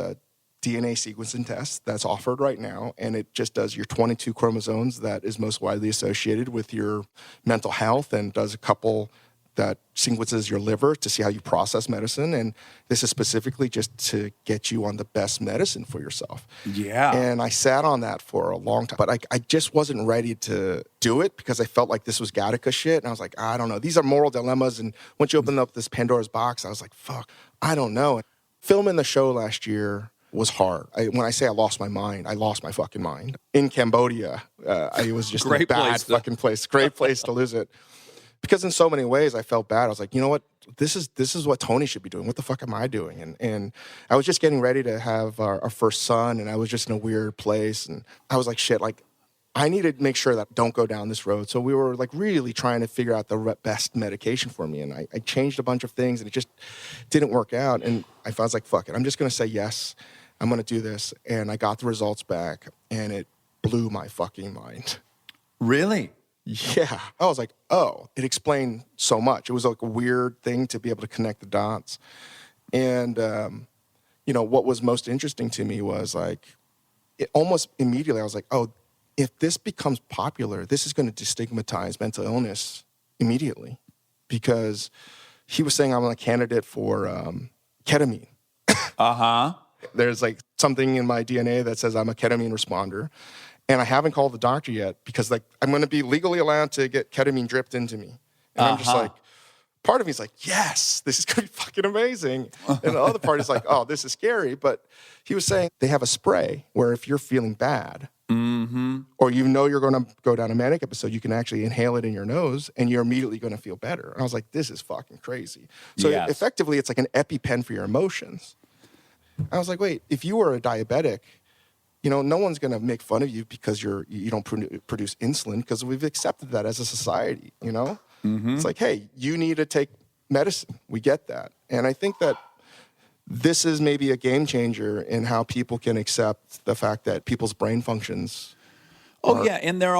DNA sequencing test that's offered right now, and it just does your 22 chromosomes that is most widely associated with your mental health, and does a couple that sequences your liver to see how you process medicine. And this is specifically just to get you on the best medicine for yourself. Yeah. And I sat on that for a long time, but I just wasn't ready to do it because I felt like this was Gattaca shit. And I was like, I don't know. These are moral dilemmas. And once you open up this Pandora's box, I was like, fuck, I don't know. Filming the show last year was hard. When I say I lost my mind, I lost my fucking mind. In Cambodia, it was just a bad fucking place. Great place to lose it. Because in so many ways, I felt bad. I was like, you know what? This is what Tony should be doing. What the fuck am I doing? And I was just getting ready to have our first son, and I was just in a weird place. And I was like, shit, I need to make sure that I don't go down this road. So we were really trying to figure out the best medication for me. And I changed a bunch of things, and it just didn't work out. And I was like, fuck it. I'm just going to say yes. I'm going to do this. And I got the results back, and it blew my fucking mind. Really? Yeah. I was like, oh, it explained so much. It was a weird thing to be able to connect the dots. And, what was most interesting to me was it almost immediately I was like, oh, if this becomes popular, this is going to destigmatize mental illness immediately. Because he was saying I'm a candidate for ketamine. Uh-huh. There's something in my DNA that says I'm a ketamine responder. And I haven't called the doctor yet because I'm going to be legally allowed to get ketamine dripped into me. And I'm just part of me is like, yes, this is going to be fucking amazing. And the other part is like, oh, this is scary. But he was saying they have a spray where if you're feeling bad or you're going to go down a manic episode, you can actually inhale it in your nose and you're immediately going to feel better. And I was like, this is fucking crazy. So effectively, it's like an EpiPen for your emotions. I was like, wait, if you were a diabetic, no one's going to make fun of you because you don't produce insulin because we've accepted that as a society, It's like, hey, you need to take medicine. We get that. And I think that this is maybe a game changer in how people can accept the fact that people's brain functions. Oh yeah, and they're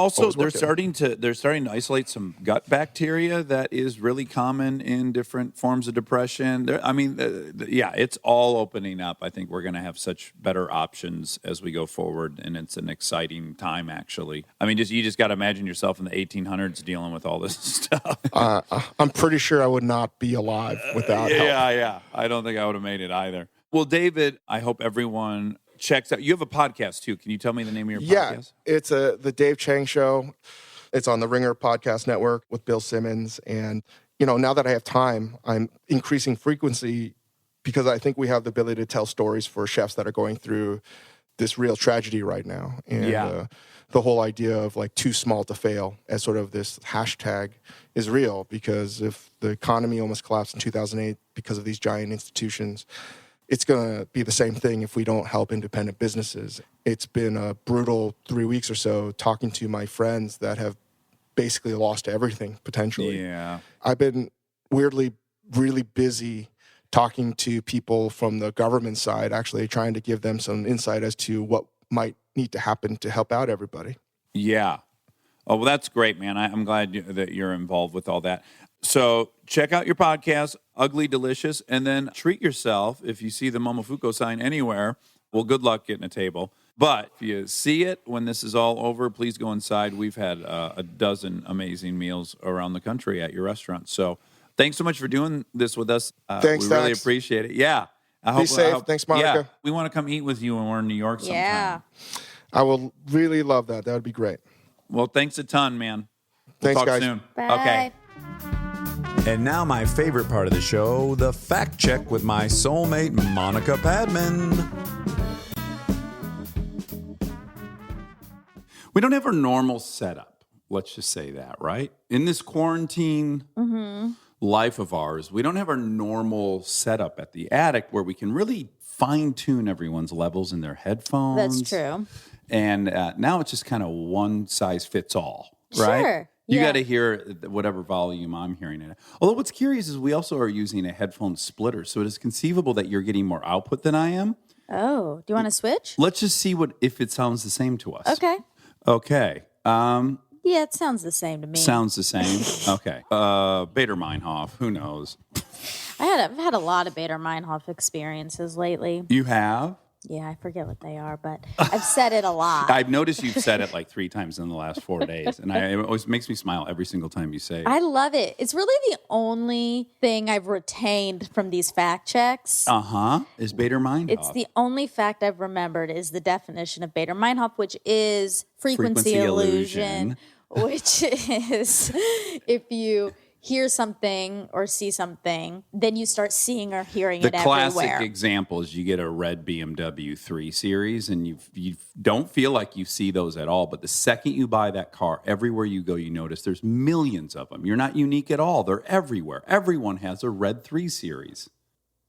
starting to isolate some gut bacteria that is really common in different forms of depression. It's all opening up. I think we're going to have such better options as we go forward, and it's an exciting time. Actually, you just got to imagine yourself in the 1800s dealing with all this stuff. I'm pretty sure I would not be alive without help. Yeah. I don't think I would have made it either. Well, David, I hope everyone checks out. You have a podcast too. Can you tell me the name of your podcast? Yeah, it's the Dave Chang Show. It's on the Ringer Podcast Network with Bill Simmons. And, now that I have time, I'm increasing frequency because I think we have the ability to tell stories for chefs that are going through this real tragedy right now. And the whole idea of too small to fail as sort of this hashtag is real, because if the economy almost collapsed in 2008 because of these giant institutions, it's going to be the same thing if we don't help independent businesses. It's been a brutal 3 weeks or so talking to my friends that have basically lost everything, potentially. Yeah. I've been weirdly really busy talking to people from the government side, actually trying to give them some insight as to what might need to happen to help out everybody. Yeah. Oh, well, that's great, man. I'm glad that you're involved with all that. So check out your podcast, Ugly Delicious, and then treat yourself if you see the Momofuku sign anywhere. Well, good luck getting a table. But if you see it when this is all over, please go inside. We've had a dozen amazing meals around the country at your restaurant. So thanks so much for doing this with us. Thanks, we really Dax. appreciate it. Yeah. Be safe. Thanks, Monica. Yeah, we want to come eat with you when we're in New York sometime. Yeah. I will really love that. That would be great. Well, thanks a ton, man. We'll Thanks, talk guys. soon. Bye. Okay. And now my favorite part of the show, the fact check with my soulmate, Monica Padman. We don't have our normal setup. Let's just say that, right? In this quarantine life of ours, we don't have our normal setup at the attic where we can really fine-tune everyone's levels in their headphones. That's true. And now it's just kind of one size fits all, right? Sure. You Yeah. got to hear whatever volume I'm hearing it. Although what's curious is we also are using a headphone splitter, so it is conceivable that you're getting more output than I am. Oh, do you want to switch? Let's just see if it sounds the same to us. Okay. Okay. Yeah, it sounds the same to me. Sounds the same. Okay. Bader Meinhof. Who knows? I've had a lot of Bader Meinhof experiences lately. You have? Yeah, I forget what they are, but I've said it a lot. I've noticed you've said it like 3 times in the last 4 days, and it always makes me smile every single time you say it. I love it. It's really the only thing I've retained from these fact checks. Is Bader Meinhof. It's the only fact I've remembered is the definition of Bader Meinhof, which is frequency illusion, which is if you hear something or see something, then you start seeing or hearing the it everywhere. classic example is you get a red BMW 3 Series, and you don't feel like you see those at all. But the second you buy that car, everywhere you go, you notice there's millions of them. You're not unique at all. They're everywhere. Everyone has a red 3 Series.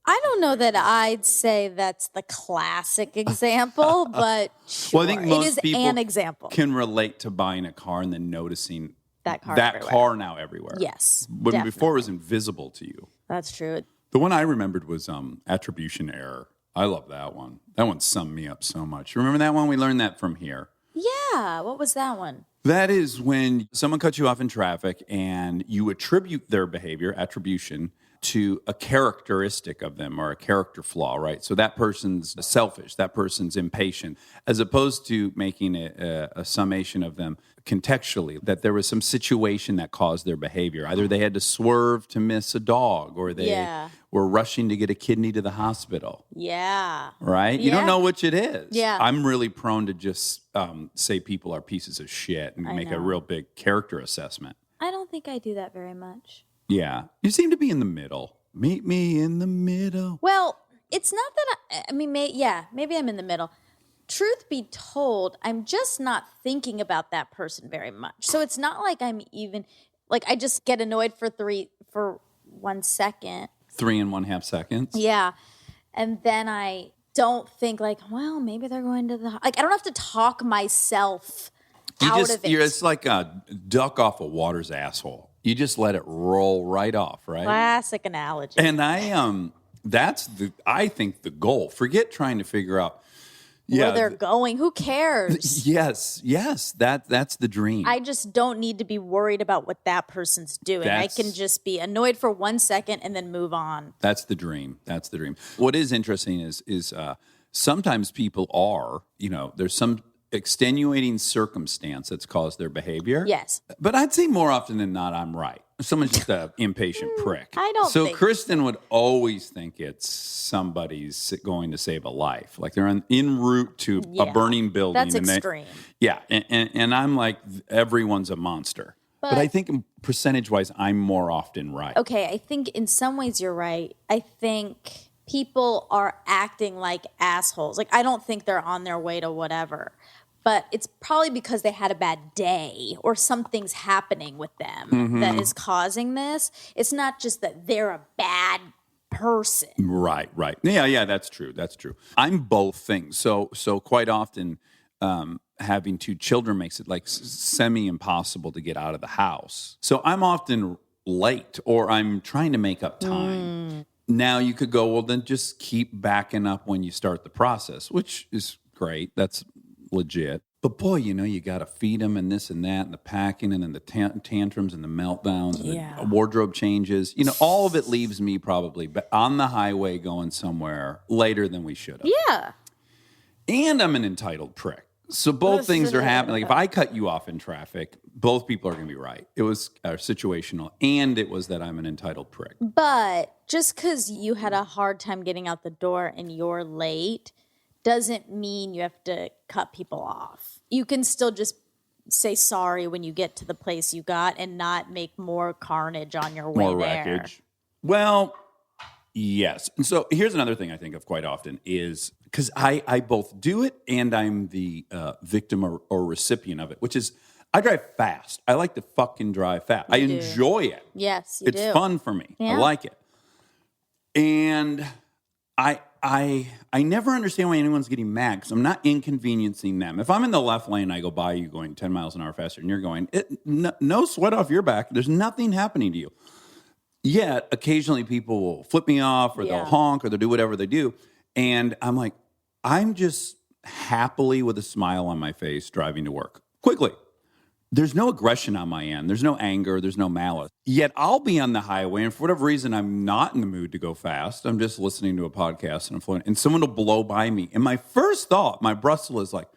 I don't know that I'd say that's the classic example, but sure. Well, I think it most is people an example. can relate to buying a car and then noticing That everywhere. car now everywhere. Yes, When definitely. before it was invisible to you. That's true. The one I remembered was attribution error. I love that one. That one summed me up so much. Remember that one? We learned that from here. Yeah, what was that one? That is when someone cuts you off in traffic and you attribute their behavior, attribution, to a characteristic of them or a character flaw, right? So that person's selfish, that person's impatient, as opposed to making a summation of them contextually, that there was some situation that caused their behavior. Either they had to swerve to miss a dog or they were rushing to get a kidney to the hospital. Yeah. Right? You don't know which it is. Yeah. I'm really prone to just say people are pieces of shit and make a real big character assessment. I don't think I do that very much. Yeah. You seem to be in the middle. Meet me in the middle. Well, it's not that I mean, maybe I'm in the middle. Truth be told, I'm just not thinking about that person very much. So it's not like I'm even, like I just get annoyed for 1 second. 3.5 seconds. Yeah. And then I don't think like, well, maybe they're going to I don't have to talk myself out of it. It's like a duck off a water's asshole. You just let it roll right off, right? Classic analogy. And I think the goal. Forget trying to figure out where they're going. Who cares? Yes, that's the dream. I just don't need to be worried about what that person's doing. I can just be annoyed for 1 second and then move on. That's the dream. That's the dream. What is interesting is sometimes people are, there's some extenuating circumstance that's caused their behavior. Yes. But I'd say more often than not, I'm right. Someone's just an impatient prick. I don't So think Kristen would always think it's somebody's going to save a life. Like they're en route to a burning building. That's extreme. And I'm like, everyone's a monster. But I think percentage-wise, I'm more often right. Okay, I think in some ways you're right. I think people are acting like assholes. Like I don't think they're on their way to whatever. But it's probably because they had a bad day or something's happening with them that is causing this. It's not just that they're a bad person. Right. Yeah, that's true. I'm both things. So quite often having 2 children makes it like semi-impossible to get out of the house. So I'm often late or I'm trying to make up time. Now you could go, well, then just keep backing up when you start the process, which is great. That's legit. But boy, you got to feed them and this and that and the packing and then the tantrums and the meltdowns and the wardrobe changes. All of it leaves me probably on the highway going somewhere later than we should have. Yeah. And I'm an entitled prick. So both things are happening. Like if I cut you off in traffic, both people are going to be right. It was situational, and it was that I'm an entitled prick. But just because you had a hard time getting out the door and you're late doesn't mean you have to cut people off. You can still just say sorry when you get to the place you got and not make more carnage on your way there. More wreckage. Well, yes. And so here's another thing I think of quite often is because I both do it and I'm the victim or recipient of it, which is I drive fast. I like to fucking drive fast. I enjoy it. Yes, you do. It's fun for me. Yeah. I like it. And I never understand why anyone's getting mad because I'm not inconveniencing them. If I'm in the left lane, I go by you going 10 miles an hour faster and you're going, no sweat off your back. There's nothing happening to you. Yet, occasionally people will flip me off or they'll honk or they'll do whatever they do. And I'm like, I'm just happily with a smile on my face driving to work. Quickly. There's no aggression on my end. There's no anger. There's no malice. Yet I'll be on the highway, and for whatever reason, I'm not in the mood to go fast. I'm just listening to a podcast, and I'm floating, and someone will blow by me. And my first thought, my Brussels is like,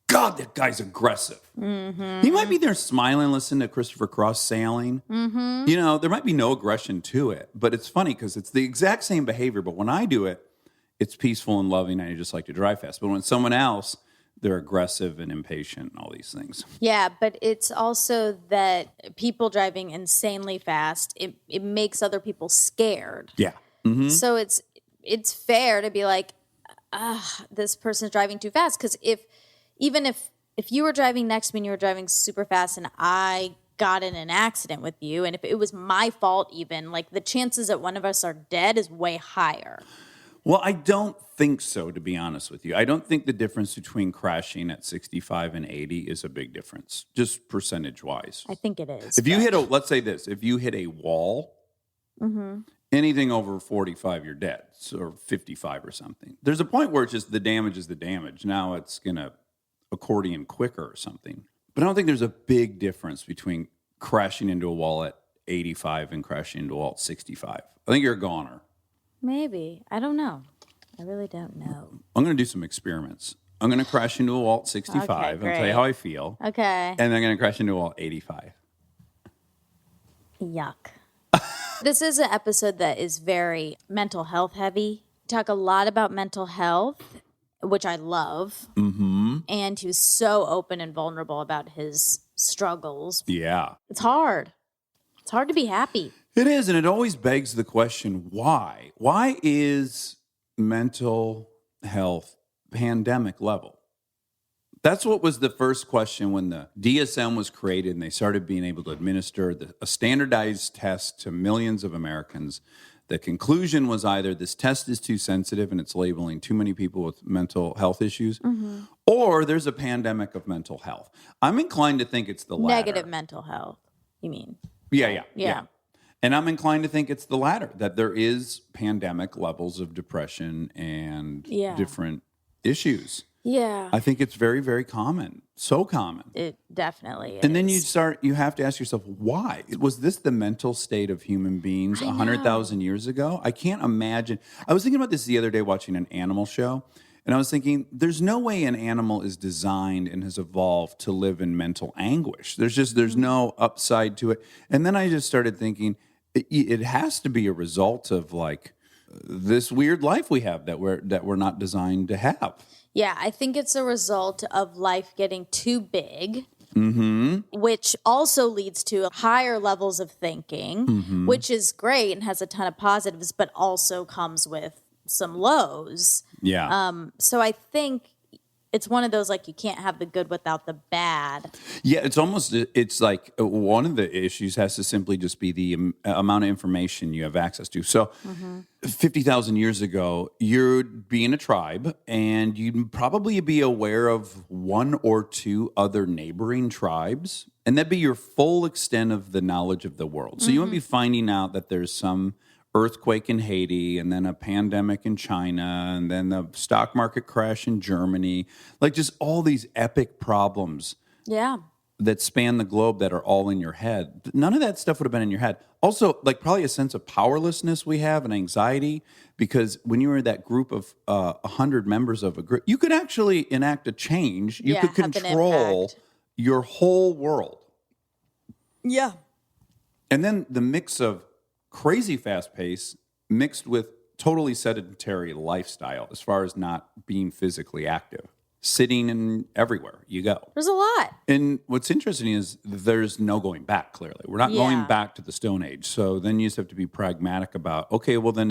God, that guy's aggressive. Mm-hmm. He might be there smiling, listening to Christopher Cross sailing. Mm-hmm. There might be no aggression to it, but it's funny because it's the exact same behavior. But when I do it, it's peaceful and loving, and I just like to drive fast. But when it's someone else, they're aggressive and impatient and all these things. Yeah, but it's also that people driving insanely fast, it makes other people scared. Yeah. Mm-hmm. So it's fair to be like, this person's driving too fast. Because if you were driving next to me and you were driving super fast and I got in an accident with you, and if it was my fault even, like the chances that one of us are dead is way higher. Well, I don't think so, to be honest with you. I don't think the difference between crashing at 65 and 80 is a big difference, just percentage-wise. I think it is. If you let's say this, if you hit a wall, anything over 45, you're dead, or 55 or something. There's a point where it's just the damage is the damage. Now it's going to accordion quicker or something. But I don't think there's a big difference between crashing into a wall at 85 and crashing into a wall at 65. I think you're a goner. Maybe. I don't know. I really don't know. I'm going to do some experiments. I'm going to crash into a wall at 65. Okay, I'll tell you how I feel. Okay. And then I'm going to crash into a wall at 85. Yuck. This is an episode that is very mental health heavy. We talk a lot about mental health, which I love. Mm-hmm. And he was so open and vulnerable about his struggles. Yeah. It's hard. It's hard to be happy. It is, and it always begs the question, why? Why is mental health pandemic level? That's what was the first question when the DSM was created and they started being able to administer a standardized test to millions of Americans. The conclusion was either this test is too sensitive and it's labeling too many people with mental health issues, or there's a pandemic of mental health. I'm inclined to think it's the latter. Negative mental health, you mean? Yeah. And I'm inclined to think it's the latter, that there is pandemic levels of depression and different issues. Yeah. I think it's very, very common. So common. It definitely is. And then you have to ask yourself, why? Was this the mental state of human beings 100,000 years ago? I can't imagine. I was thinking about this the other day watching an animal show. And I was thinking, there's no way an animal is designed and has evolved to live in mental anguish. There's no upside to it. And then I just started thinking, it has to be a result of like this weird life we have that we're not designed to have. Yeah, I think it's a result of life getting too big, Mm-hmm. which also leads to higher levels of thinking, which is great and has a ton of positives, but also comes with some lows. Yeah. So I think it's one of those, like, you can't have the good without the bad. Yeah, it's like one of the issues has to simply just be the amount of information you have access to. So 50,000 years ago, you'd be in a tribe and you'd probably be aware of one or two other neighboring tribes, and that'd be your full extent of the knowledge of the world. So you wouldn't be finding out that there's some earthquake in Haiti, and then a pandemic in China, and then the stock market crash in Germany, like just all these epic problems Yeah. that span the globe that are all in your head. None of that stuff would have been in your head. Also, like probably a sense of powerlessness we have and anxiety, because when you were that group of 100 members of a group, you could actually enact a change. You could have an control impact. your whole world. Yeah. And then the mix of crazy fast pace mixed with totally sedentary lifestyle as far as not being physically active, sitting and everywhere you go. There's a lot. And what's interesting is there's no going back, clearly. We're not going back to the Stone Age. So then you just have to be pragmatic about, okay, well then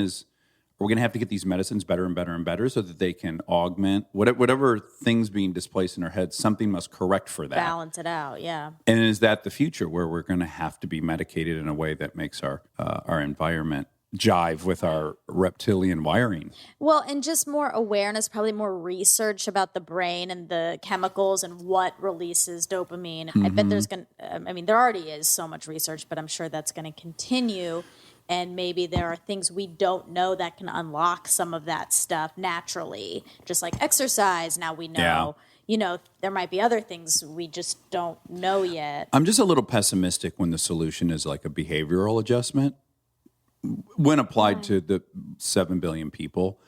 we're going to have to get these medicines better and better and better so that they can augment whatever things being displaced in our heads, something must correct for that. Balance it out, yeah. And is that the future where we're going to have to be medicated in a way that makes our environment jive with our reptilian wiring? Well, and just more awareness, probably more research about the brain and the chemicals and what releases dopamine. I bet there's there already is so much research, but I'm sure that's going to continue. And maybe there are things we don't know that can unlock some of that stuff naturally, just like exercise. Now we know, there might be other things we just don't know yet. I'm just a little pessimistic when the solution is like a behavioral adjustment. When applied to the 7 billion people,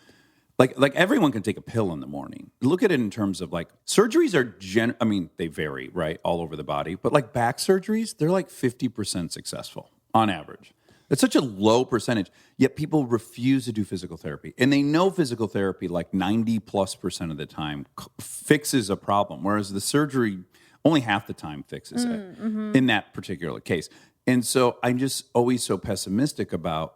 like everyone can take a pill in the morning. Look at it in terms of like surgeries are they vary, right, all over the body. But like back surgeries, they're like 50% successful on average. It's such a low percentage, yet people refuse to do physical therapy. And they know physical therapy like 90+% of the time fixes a problem, whereas the surgery only half the time fixes it in that particular case. And so I'm just always so pessimistic about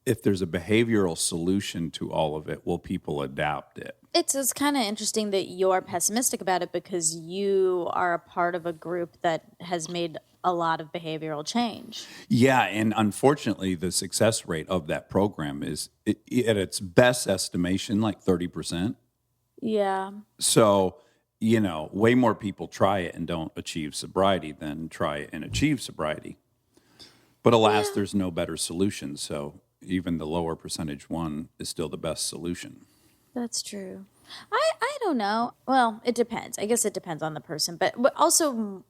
if there's a behavioral solution to all of it, will people adapt it? It's kind of interesting that you're pessimistic about it because you are a part of a group that has made a lot of behavioral change. Yeah, and unfortunately, the success rate of that program is, at its best estimation, like 30%. Yeah. So, way more people try it and don't achieve sobriety than try it and achieve sobriety. But alas, there's no better solution. So even the lower percentage one is still the best solution. That's true. I don't know. Well, it depends. I guess it depends on the person. But also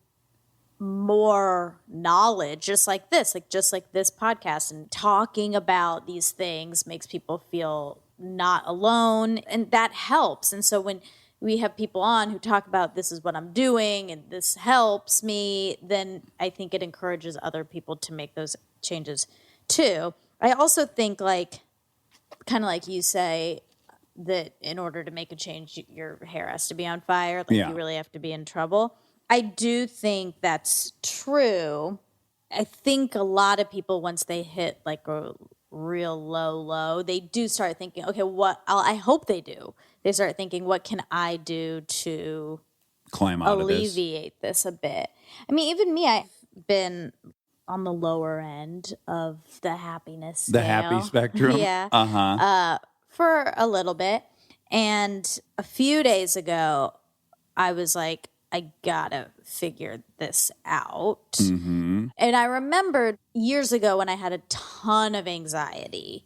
more knowledge, just like this podcast, and talking about these things makes people feel not alone, and that helps. And so when we have people on who talk about this is what I'm doing and this helps me, then I think it encourages other people to make those changes too. I also think kind of like you say, that in order to make a change, your hair has to be on fire. You really have to be in trouble. I do think that's true. I think a lot of people, once they hit like a real low, they do start thinking, okay, I hope they do. They start thinking, what can I do to climb out alleviate this a bit? I mean, even me, I've been on the lower end of the happiness scale. The happy spectrum? Yeah. For a little bit. And a few days ago, I was like, I gotta figure this out. Mm-hmm. And I remembered years ago when I had a ton of anxiety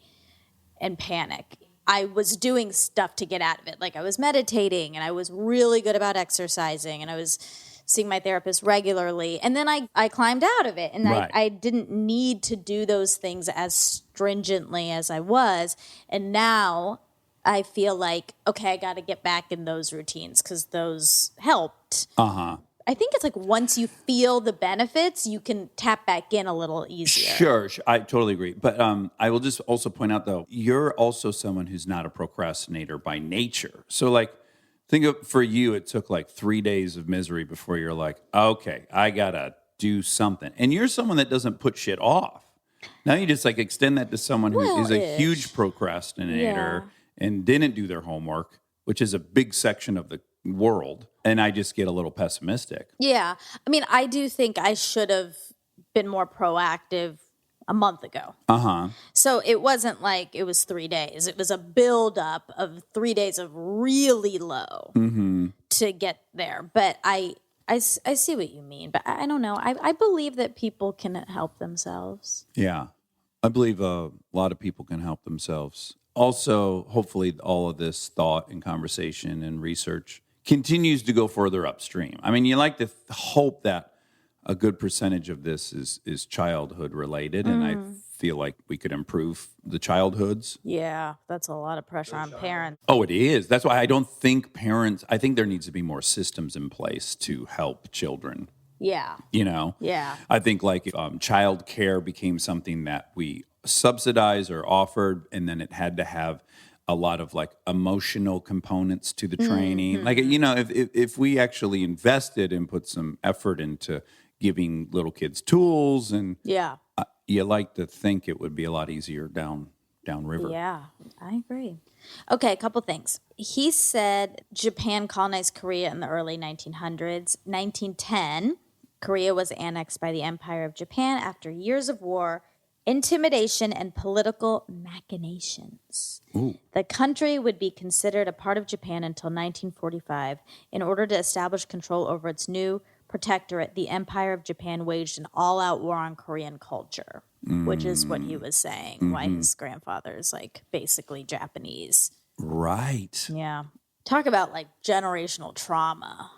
and panic, I was doing stuff to get out of it. Like I was meditating and I was really good about exercising and I was seeing my therapist regularly. And then I climbed out of it and I didn't need to do those things as stringently as I was. And now I feel like, okay, I got to get back in those routines because those helped. I think it's like once you feel the benefits, you can tap back in a little easier. Sure. I totally agree. But I will just also point out, though, you're also someone who's not a procrastinator by nature. So, think of, for you, it took 3 days of misery before you're like, okay, I got to do something. And you're someone that doesn't put shit off. Now you just extend that to someone who is a huge procrastinator and didn't do their homework, which is a big section of the world. And I just get a little pessimistic. Yeah. I mean, I do think I should have been more proactive a month ago. So it wasn't like it was 3 days. It was a buildup of 3 days of really low to get there. But I see what you mean. But I don't know. I believe that people can help themselves. Yeah. I believe a lot of people can help themselves. Also, hopefully, all of this thought and conversation and research continues to go further upstream. I mean, you like to hope that a good percentage of this is childhood related, and I feel like we could improve the childhoods. Yeah, that's a lot of pressure on parents. Oh, it is. That's why I don't think parents, I think there needs to be more systems in place to help children. Yeah. You know? Yeah. I think like child care became something that we subsidized or offered, and then it had to have a lot of like emotional components to the training. Like, you know, if we actually invested and put some effort into giving little kids tools, and you like to think it would be a lot easier downriver. Yeah, I agree. Okay, a couple things. He said Japan colonized Korea in the early 1900s. 1910, Korea was annexed by the Empire of Japan after years of war, intimidation, and political machinations. Ooh. The country would be considered a part of Japan until 1945. In order to establish control over its new protectorate, the Empire of Japan waged an all-out war on Korean culture, which is what he was saying, why his grandfather's like basically Japanese. Right. Yeah. Talk about like generational trauma.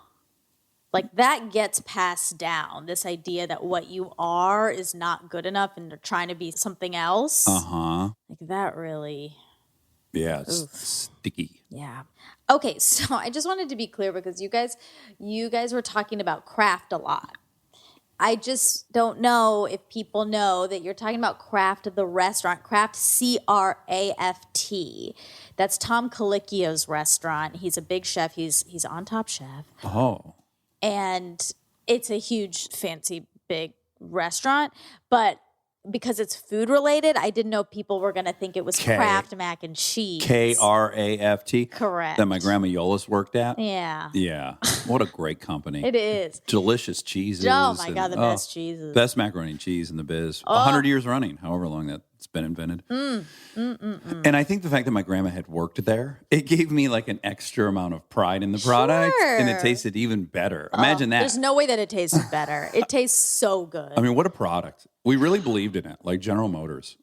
Like that gets passed down, this idea that what you are is not good enough and they're trying to be something else. Uh-huh. Like that really... Yeah, it's sticky. Yeah. Okay, so I just wanted to be clear because you guys were talking about craft a lot. I just don't know if people know that you're talking about Craft, the restaurant, Craft, C-R-A-F-T. That's Tom Colicchio's restaurant. He's a big chef. He's on Top Chef. Oh. And it's a huge, fancy, big restaurant. But because it's food related, I didn't know people were going to think it was Kraft mac and cheese. K-R-A-F-T? Correct. That my grandma Yolis worked at? Yeah. Yeah. What a great company. It is. Delicious cheeses. Oh, my God, the best cheeses. Best macaroni and cheese in the biz. 100 years running, however long that's been invented. And I think the fact that my grandma had worked there, it gave me like an extra amount of pride in the product, and it tasted even better. Imagine that. There's no way that it tasted better. It tastes so good. I mean, what a product. We really believed in it, like General Motors.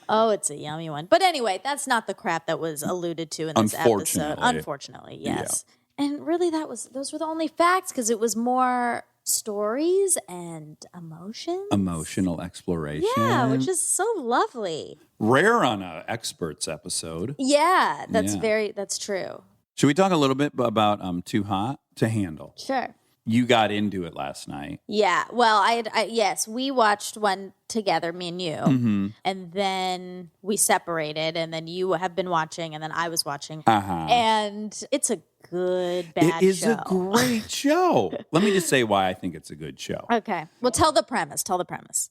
Oh, it's a yummy one. But anyway, that's not the crap that was alluded to in this episode. Unfortunately, yes. Yeah. And really, those were the only facts because it was more stories and emotions. Emotional exploration. Yeah, which is so lovely. Rare on an experts episode. Yeah, that's true. Should we talk a little bit about Too Hot to Handle? Sure. You got into it last night. Yeah. Well, yes, we watched one together, me and you, and then we separated, and then you have been watching, and then I was watching, and it's a good bad show. It is a great show. Let me just say why I think it's a good show. Okay. Well, tell the premise.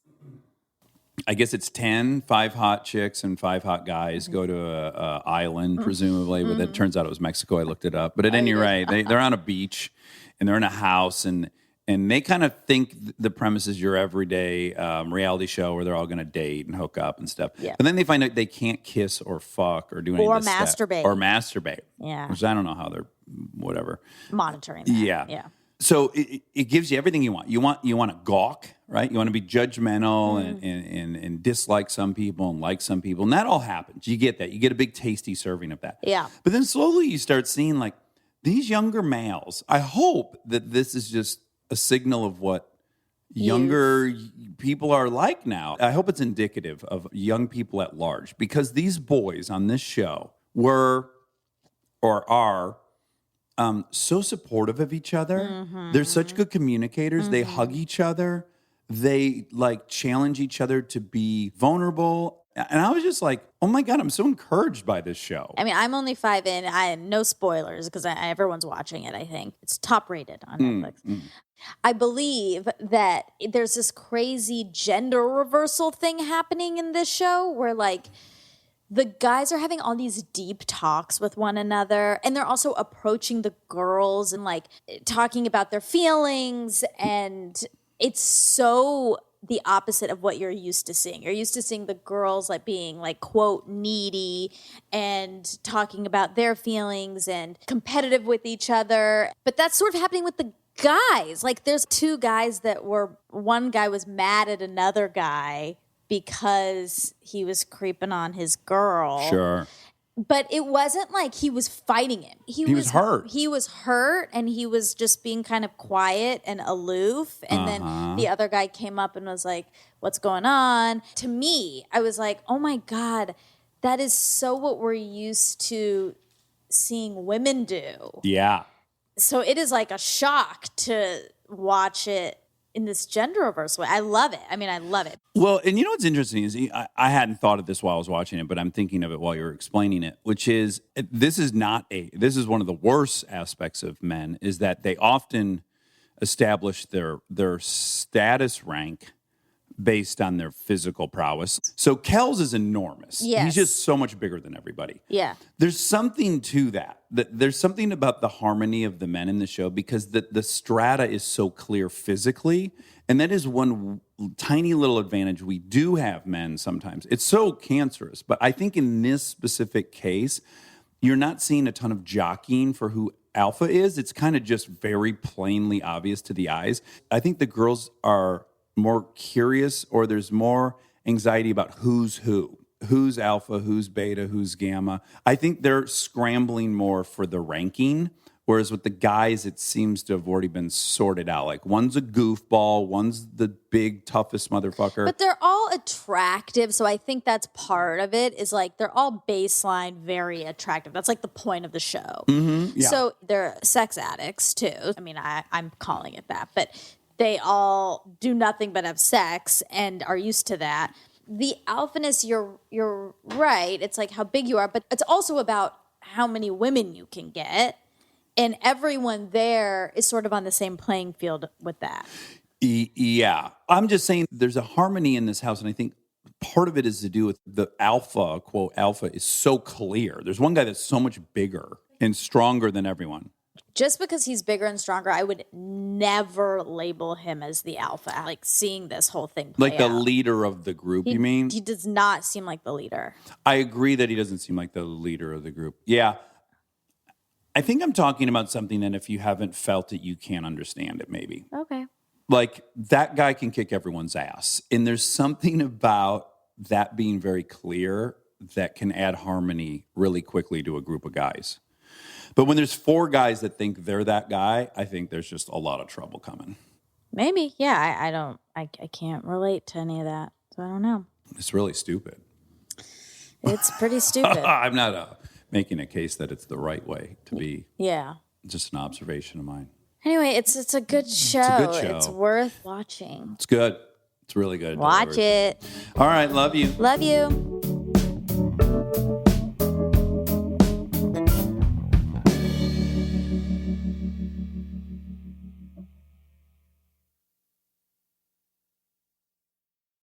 I guess it's 5 hot chicks and 5 hot guys go to a island, presumably, but it turns out it was Mexico. I looked it up. But at any rate, they're on a beach, and they're in a house, and they kind of think the premise is your everyday reality show where they're all going to date and hook up and stuff. Yeah. But then they find out they can't kiss or fuck or do any of this masturbate. stuff. Or masturbate. Yeah. Which I don't know how they're whatever. Monitoring that. Yeah. Yeah. So it gives you everything you want. You want to gawk, right? You want to be judgmental and dislike some people and like some people. And that all happens. You get that. You get a big tasty serving of that. Yeah. But then slowly you start seeing like these younger males. I hope that this is just a signal of what younger people are like now. I hope it's indicative of young people at large because these boys on this show were or are so supportive of each other. They're such good communicators. They hug each other. They like challenge each other to be vulnerable. And I was just like, oh my God, I'm so encouraged by this show. I mean, I'm only 5 in. No spoilers because everyone's watching it, I think. It's top rated on Netflix. I believe that there's this crazy gender reversal thing happening in this show where like the guys are having all these deep talks with one another, and they're also approaching the girls and like talking about their feelings, and it's so the opposite of what you're used to seeing. You're used to seeing the girls like being like, quote, needy and talking about their feelings and competitive with each other. But that's sort of happening with the guys. Like there's two guys that were, one guy was mad at another guy because he was creeping on his girl. Sure. But it wasn't like he was fighting him. He was hurt. He was hurt, and he was just being kind of quiet and aloof. And then the other guy came up and was like, what's going on? To me, I was like, oh my God, that is so what we're used to seeing women do. Yeah. So it is like a shock to watch it in this gender reverse way. I love it. I mean, I love it. Well, and you know what's interesting is I hadn't thought of this while I was watching it, but I'm thinking of it while you were explaining it, which is this is one of the worst aspects of men, is that they often establish their status rank based on their physical prowess. So Kel's is enormous. Yes. He's just so much bigger than everybody. Yeah. There's something to that. There's something about the harmony of the men in the show because the strata is so clear physically. And that is one tiny little advantage we do have, men, sometimes. It's so cancerous. But I think in this specific case, you're not seeing a ton of jockeying for who alpha is. It's kind of just very plainly obvious to the eyes. I think the girls are more curious, or there's more anxiety about who's alpha, who's beta, who's gamma. I think they're scrambling more for the ranking, whereas with the guys, it seems to have already been sorted out. Like one's a goofball, one's the big, toughest motherfucker. But they're all attractive, so I think that's part of it, is like they're all baseline very attractive. That's like the point of the show. Mm-hmm, yeah. So they're sex addicts too. I mean, I'm calling it that, but they all do nothing but have sex and are used to that. The alphaness, you're right. It's like how big you are, but it's also about how many women you can get. And everyone there is sort of on the same playing field with that. Yeah. I'm just saying there's a harmony in this house, and I think part of it is to do with the alpha, quote, alpha is so clear. There's one guy that's so much bigger and stronger than everyone. Just because he's bigger and stronger, I would never label him as the alpha. Like seeing this whole thing play Like the out. leader of the group, you mean? He does not seem like the leader. I agree that he doesn't seem like the leader of the group. Yeah. I think I'm talking about something that if you haven't felt it, you can't understand it, maybe. Okay. Like that guy can kick everyone's ass. And there's something about that being very clear that can add harmony really quickly to a group of guys. But when there's four guys that think they're that guy, I think there's just a lot of trouble coming. Maybe. Yeah, I can't relate to any of that. So I don't know. It's really stupid. It's pretty stupid. I'm not making a case that it's the right way to be. Yeah. Just an observation of mine. Anyway, it's a good show. It's a good show. It's worth watching. It's good. It's really good. Watch it. All right. Love you. Love you.